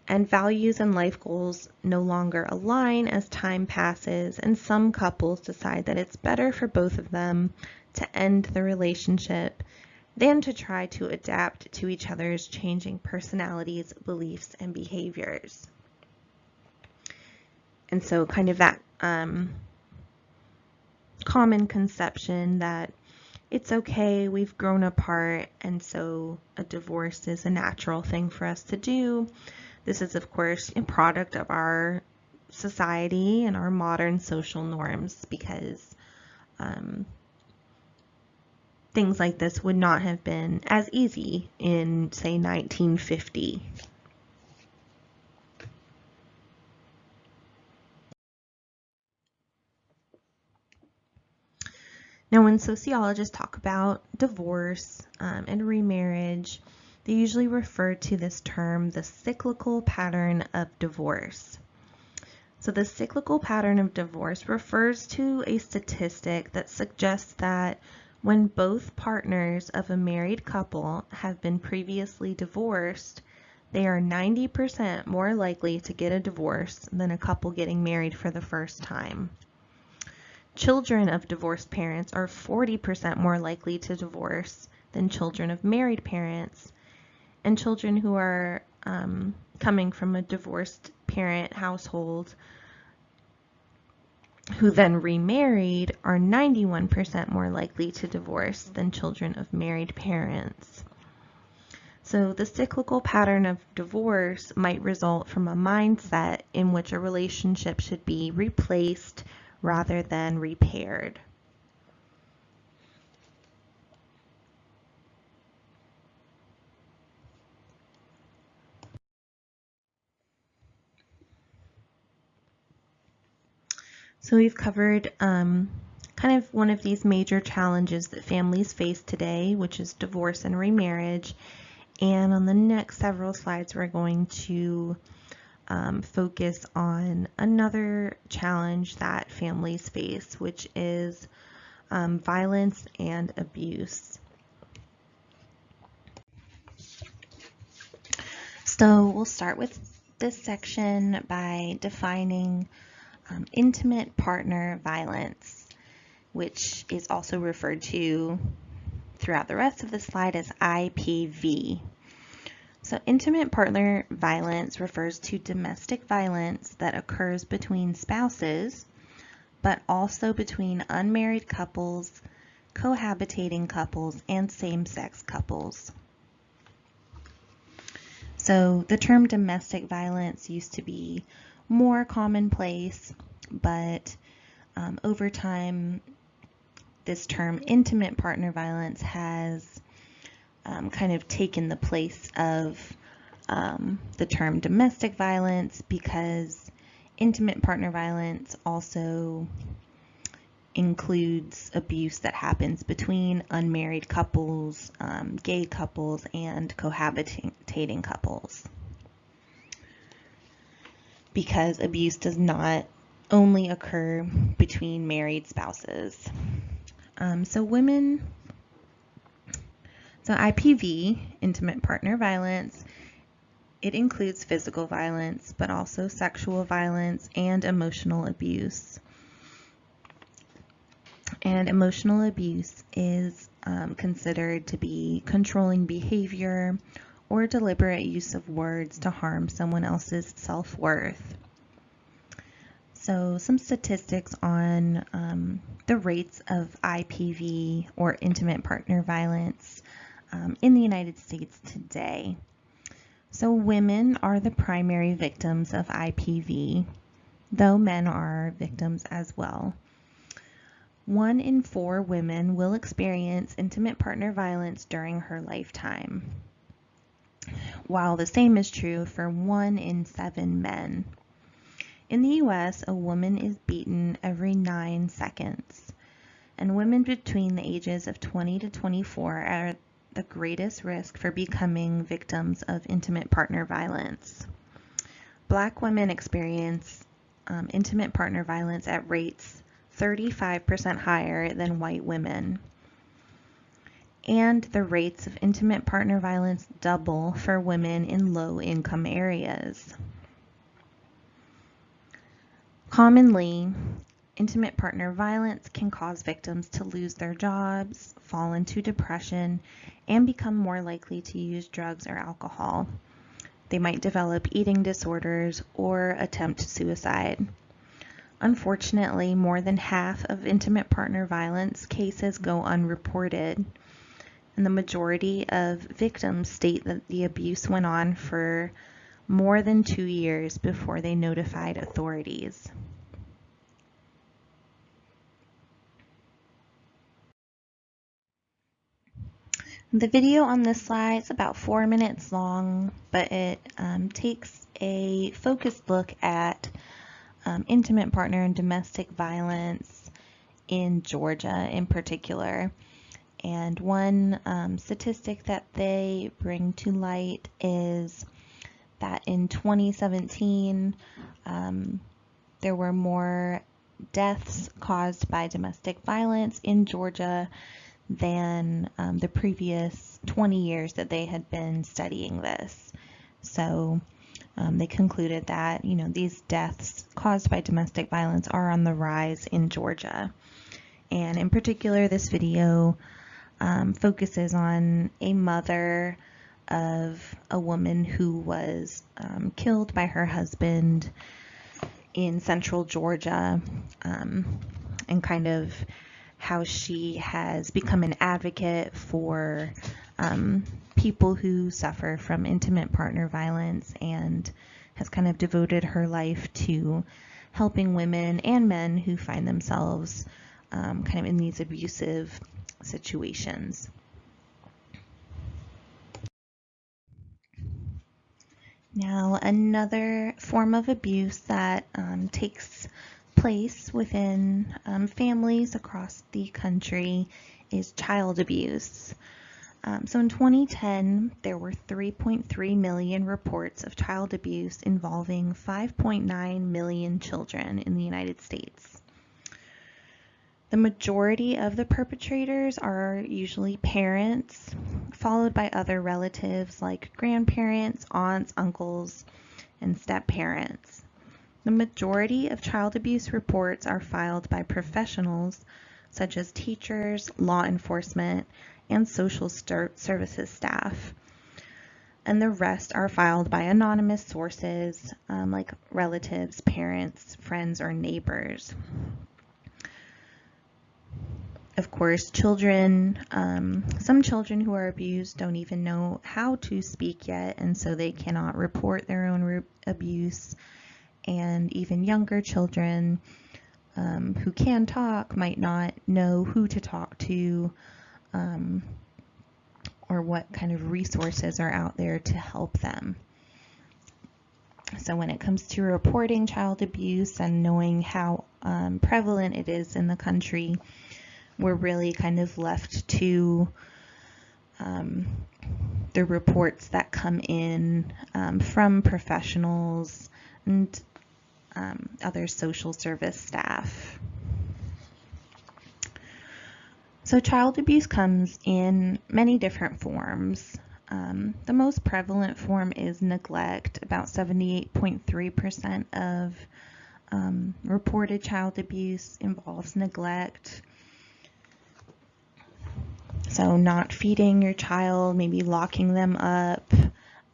and values and life goals no longer align as time passes, and some couples decide that it's better for both of them to end the relationship than to try to adapt to each other's changing personalities, beliefs, and behaviors. And so kind of that common conception that it's okay, we've grown apart, and so a divorce is a natural thing for us to do. This is, of course, a product of our society and our modern social norms, because things like this would not have been as easy in, say, 1950. Now, when sociologists talk about divorce and remarriage, they usually refer to this term the cyclical pattern of divorce. So the cyclical pattern of divorce refers to a statistic that suggests that when both partners of a married couple have been previously divorced, they are 90% more likely to get a divorce than a couple getting married for the first time. Children of divorced parents are 40% more likely to divorce than children of married parents, and children who are coming from a divorced parent household who then remarried are 91% more likely to divorce than children of married parents. So the cyclical pattern of divorce might result from a mindset in which a relationship should be replaced rather than repaired. So we've covered kind of one of these major challenges that families face today, which is divorce and remarriage. And on the next several slides, we're going to focus on another challenge that families face, which is violence and abuse. So we'll start with this section by defining intimate partner violence, which is also referred to throughout the rest of the slide as IPV. So intimate partner violence refers to domestic violence that occurs between spouses, but also between unmarried couples, cohabitating couples, and same-sex couples. So the term domestic violence used to be more commonplace, but over time, this term intimate partner violence has kind of taken the place of the term domestic violence, because intimate partner violence also includes abuse that happens between unmarried couples, gay couples, and cohabitating couples. Because abuse does not only occur between married spouses. So IPV, intimate partner violence, it includes physical violence, but also sexual violence and emotional abuse. And emotional abuse is considered to be controlling behavior or deliberate use of words to harm someone else's self-worth. So some statistics on the rates of IPV, or intimate partner violence, in the United States today. So women are the primary victims of IPV, though men are victims as well. 1 in 4 women will experience intimate partner violence during her lifetime, while the same is true for 1 in 7 men. In the US, a woman is beaten every 9 seconds, and women between the ages of 20 to 24 are at the greatest risk for becoming victims of intimate partner violence. Black women experience intimate partner violence at rates 35% higher than white women. And the rates of intimate partner violence double for women in low-income areas. Commonly, intimate partner violence can cause victims to lose their jobs, fall into depression, and become more likely to use drugs or alcohol. They might develop eating disorders or attempt suicide. Unfortunately, more than half of intimate partner violence cases go unreported, and the majority of victims state that the abuse went on for more than 2 years before they notified authorities. The video on this slide is about 4 minutes long, but it takes a focused look at intimate partner and domestic violence in Georgia in particular. And one statistic that they bring to light is that in 2017, there were more deaths caused by domestic violence in Georgia than the previous 20 years that they had been studying this. So they concluded that, these deaths caused by domestic violence are on the rise in Georgia. And in particular, this video focuses on a mother of a woman who was killed by her husband in central Georgia, and kind of how she has become an advocate for people who suffer from intimate partner violence, and has kind of devoted her life to helping women and men who find themselves kind of in these abusive situations. Now, another form of abuse that takes place within families across the country is child abuse. So in 2010, there were 3.3 million reports of child abuse involving 5.9 million children in the United States. The majority of the perpetrators are usually parents, followed by other relatives like grandparents, aunts, uncles, and step-parents. The majority of child abuse reports are filed by professionals such as teachers, law enforcement, and social services staff. And the rest are filed by anonymous sources like relatives, parents, friends, or neighbors. Of course, children, some children who are abused don't even know how to speak yet, and so they cannot report their own abuse. And even younger children who can talk might not know who to talk to or what kind of resources are out there to help them. So when it comes to reporting child abuse and knowing how prevalent it is in the country, we're really kind of left to the reports that come in from professionals and other social service staff. So child abuse comes in many different forms. The most prevalent form is neglect. About 78.3% of reported child abuse involves neglect. So not feeding your child, maybe locking them up,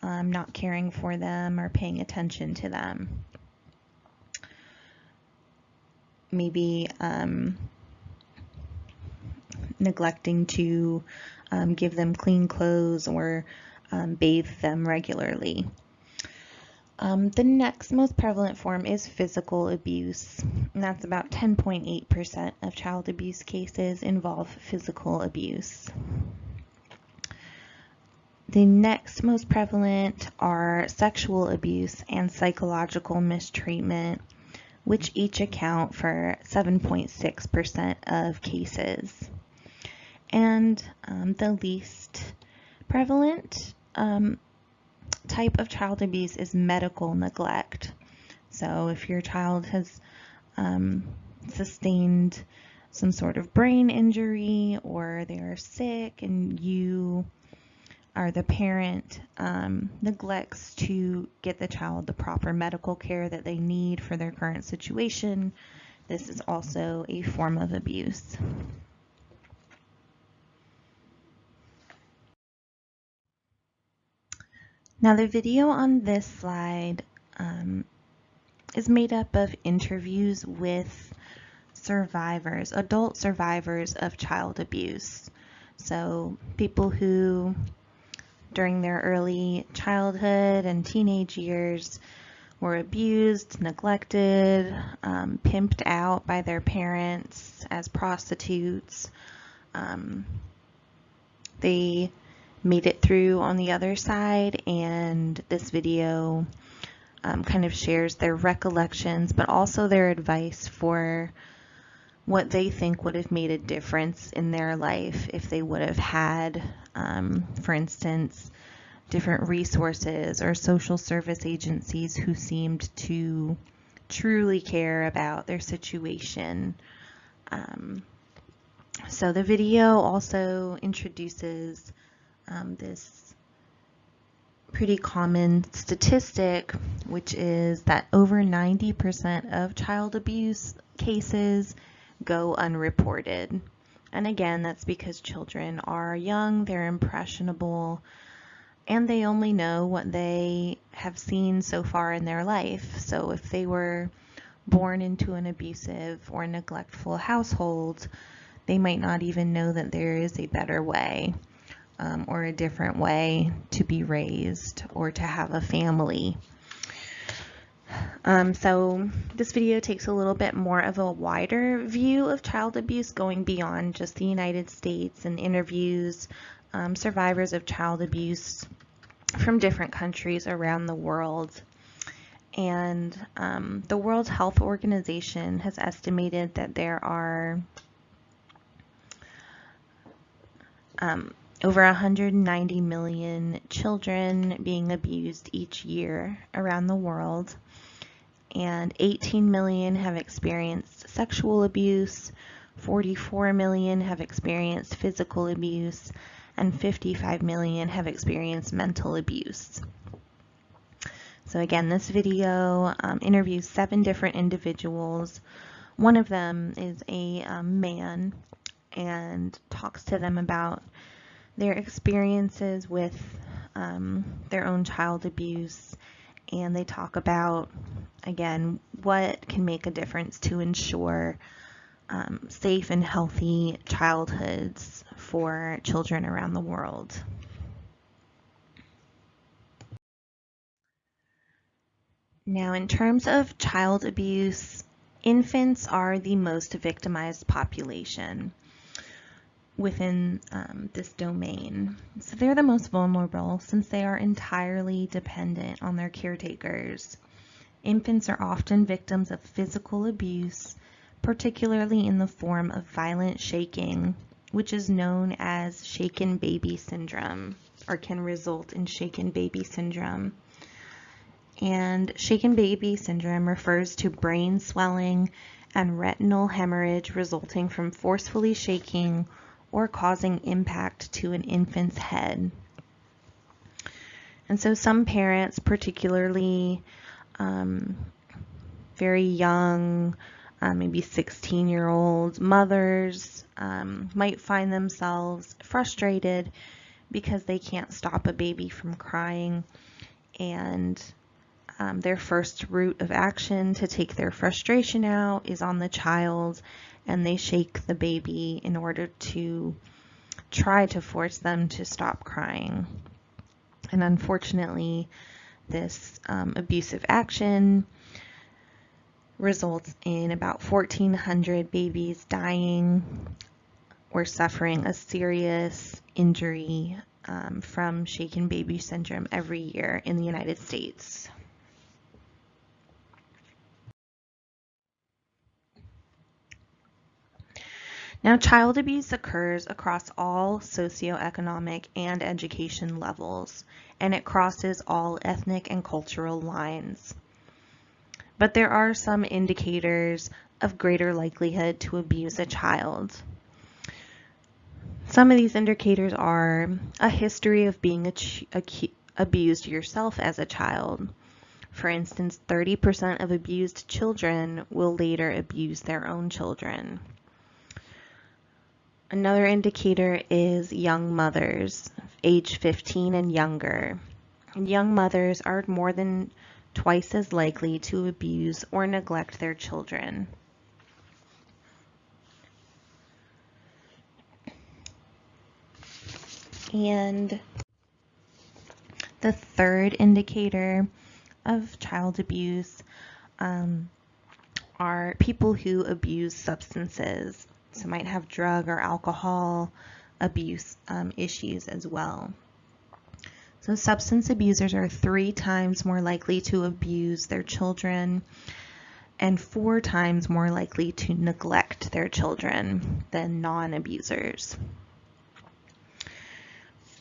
not caring for them or paying attention to them. Maybe neglecting to give them clean clothes or bathe them regularly. The next most prevalent form is physical abuse, and that's about 10.8% of child abuse cases involve physical abuse. The next most prevalent are sexual abuse and psychological mistreatment, which each account for 7.6% of cases. And the least prevalent type of child abuse is medical neglect. So if your child has sustained some sort of brain injury or they are sick and you are the parent neglects to get the child the proper medical care that they need for their current situation, this is also a form of abuse. Now the video on this slide is made up of interviews with survivors, adult survivors of child abuse. So people who during their early childhood and teenage years were abused, neglected, pimped out by their parents as prostitutes. They made it through on the other side, and this video kind of shares their recollections, but also their advice for what they think would have made a difference in their life if they would have had, for instance, different resources or social service agencies who seemed to truly care about their situation. So the video also introduces this pretty common statistic, which is that over 90% of child abuse cases go unreported. And again, that's because children are young, they're impressionable, and they only know what they have seen so far in their life. So if they were born into an abusive or neglectful household, they might not even know that there is a better way. Or a different way to be raised or to have a family. So this video takes a little bit more of a wider view of child abuse, going beyond just the United States, and interviews survivors of child abuse from different countries around the world. And the World Health Organization has estimated that there are over 190 million children being abused each year around the world, and 18 million have experienced sexual abuse, 44 million have experienced physical abuse, and 55 million have experienced mental abuse. So again, this video interviews 7 different individuals. One of them is a man, and talks to them about their experiences with their own child abuse, and they talk about, again, what can make a difference to ensure safe and healthy childhoods for children around the world. Now, in terms of child abuse, infants are the most victimized population within this domain. So they're the most vulnerable since they are entirely dependent on their caretakers. Infants are often victims of physical abuse, particularly in the form of violent shaking, which is known as shaken baby syndrome, or can result in shaken baby syndrome. And shaken baby syndrome refers to brain swelling and retinal hemorrhage resulting from forcefully shaking or causing impact to an infant's head. And so some parents, particularly very young, maybe 16-year-old mothers, might find themselves frustrated because they can't stop a baby from crying, and their first route of action to take their frustration out is on the child, and they shake the baby in order to try to force them to stop crying. And unfortunately, this abusive action results in about 1,400 babies dying or suffering a serious injury from shaken baby syndrome every year in the United States. Now, child abuse occurs across all socioeconomic and education levels, and it crosses all ethnic and cultural lines. But there are some indicators of greater likelihood to abuse a child. Some of these indicators are a history of being abused yourself as a child. For instance, 30% of abused children will later abuse their own children. Another indicator is young mothers, age 15 and younger. Young mothers are more than twice as likely to abuse or neglect their children. And the third indicator of child abuse are people who abuse substances. So might have drug or alcohol abuse issues as well. So substance abusers are 3 times more likely to abuse their children and 4 times more likely to neglect their children than non-abusers.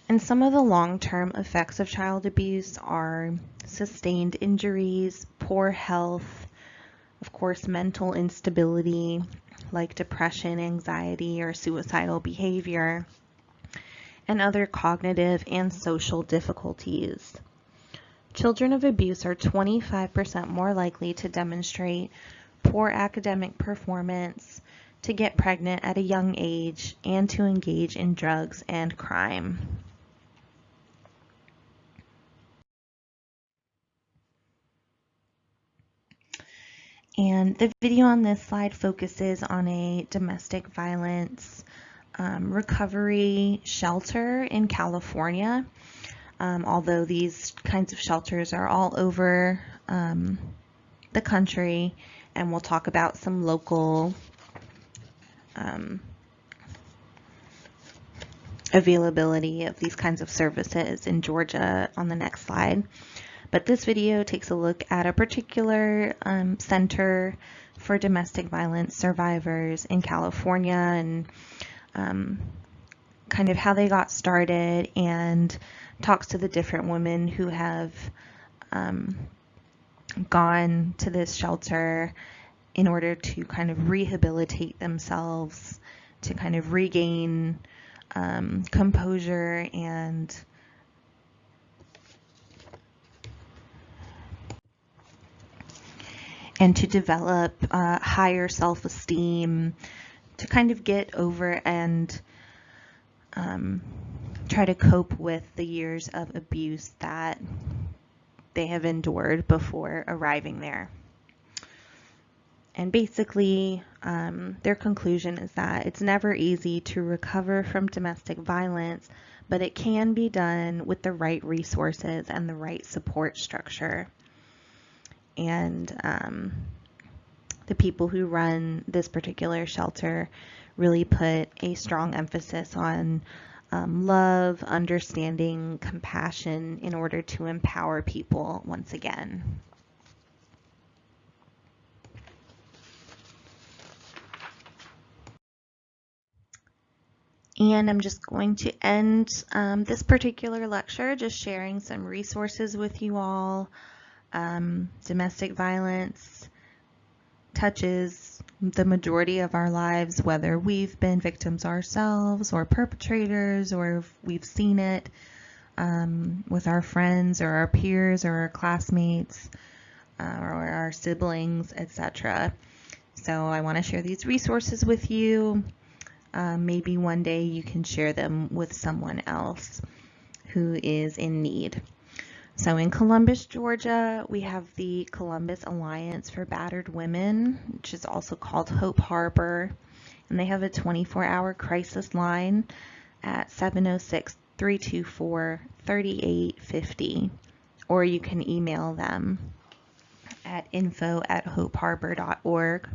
And some of the long-term effects of child abuse are sustained injuries, poor health, of course, mental instability, like depression, anxiety, or suicidal behavior, and other cognitive and social difficulties. Children of abuse are 25% more likely to demonstrate poor academic performance, to get pregnant at a young age, and to engage in drugs and crime. And the video on this slide focuses on a domestic violence recovery shelter in California. Although these kinds of shelters are all over the country, and we'll talk about some local availability of these kinds of services in Georgia on the next slide. But this video takes a look at a particular center for domestic violence survivors in California, and kind of how they got started, and talks to the different women who have gone to this shelter in order to kind of rehabilitate themselves, to kind of regain composure and to develop higher self-esteem, to kind of get over and try to cope with the years of abuse that they have endured before arriving there. And basically, their conclusion is that it's never easy to recover from domestic violence, but it can be done with the right resources and the right support structure. And the people who run this particular shelter really put a strong emphasis on love, understanding, compassion in order to empower people once again. And I'm just going to end this particular lecture just sharing some resources with you all. Domestic violence touches the majority of our lives, whether we've been victims ourselves or perpetrators, or if we've seen it with our friends or our peers or our classmates or our siblings, etc. So I want to share these resources with you. Maybe one day you can share them with someone else who is in need. So in Columbus, Georgia, we have the Columbus Alliance for Battered Women, which is also called Hope Harbor, and they have a 24-hour crisis line at 706-324-3850, or you can email them at info@hopeharbor.org.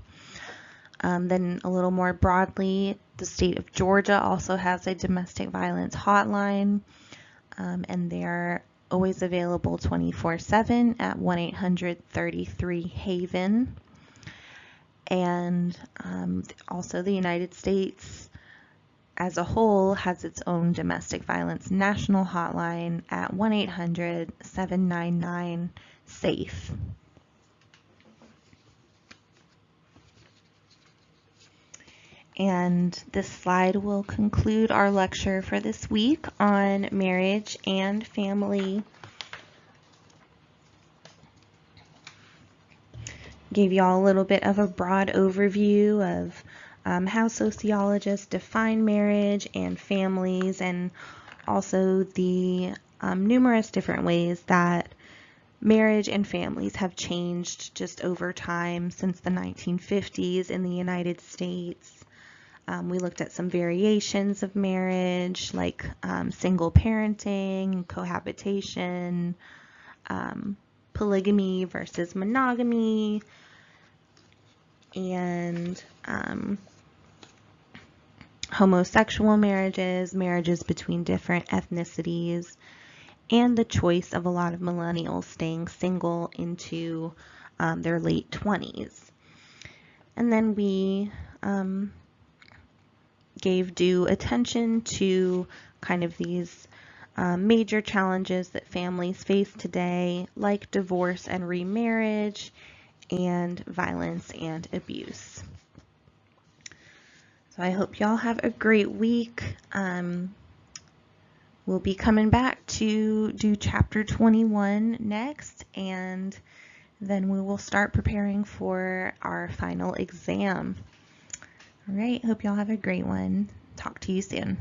Then a little more broadly, the state of Georgia also has a domestic violence hotline, and they're always available 24/7 at 1-800-33-HAVEN. And also the United States as a whole has its own domestic violence national hotline at 1-800-799-SAFE. And this slide will conclude our lecture for this week on marriage and family. Gave you all a little bit of a broad overview of how sociologists define marriage and families, and also the numerous different ways that marriage and families have changed just over time since the 1950s in the United States. We looked at some variations of marriage, like single parenting, cohabitation, polygamy versus monogamy, and homosexual marriages, marriages between different ethnicities, and the choice of a lot of millennials staying single into their late 20s. And then we gave due attention to kind of these major challenges that families face today, like divorce and remarriage, and violence and abuse. So I hope y'all have a great week. We'll be coming back to do chapter 21 next, and then we will start preparing for our final exam. All right, hope y'all have a great one. Talk to you soon.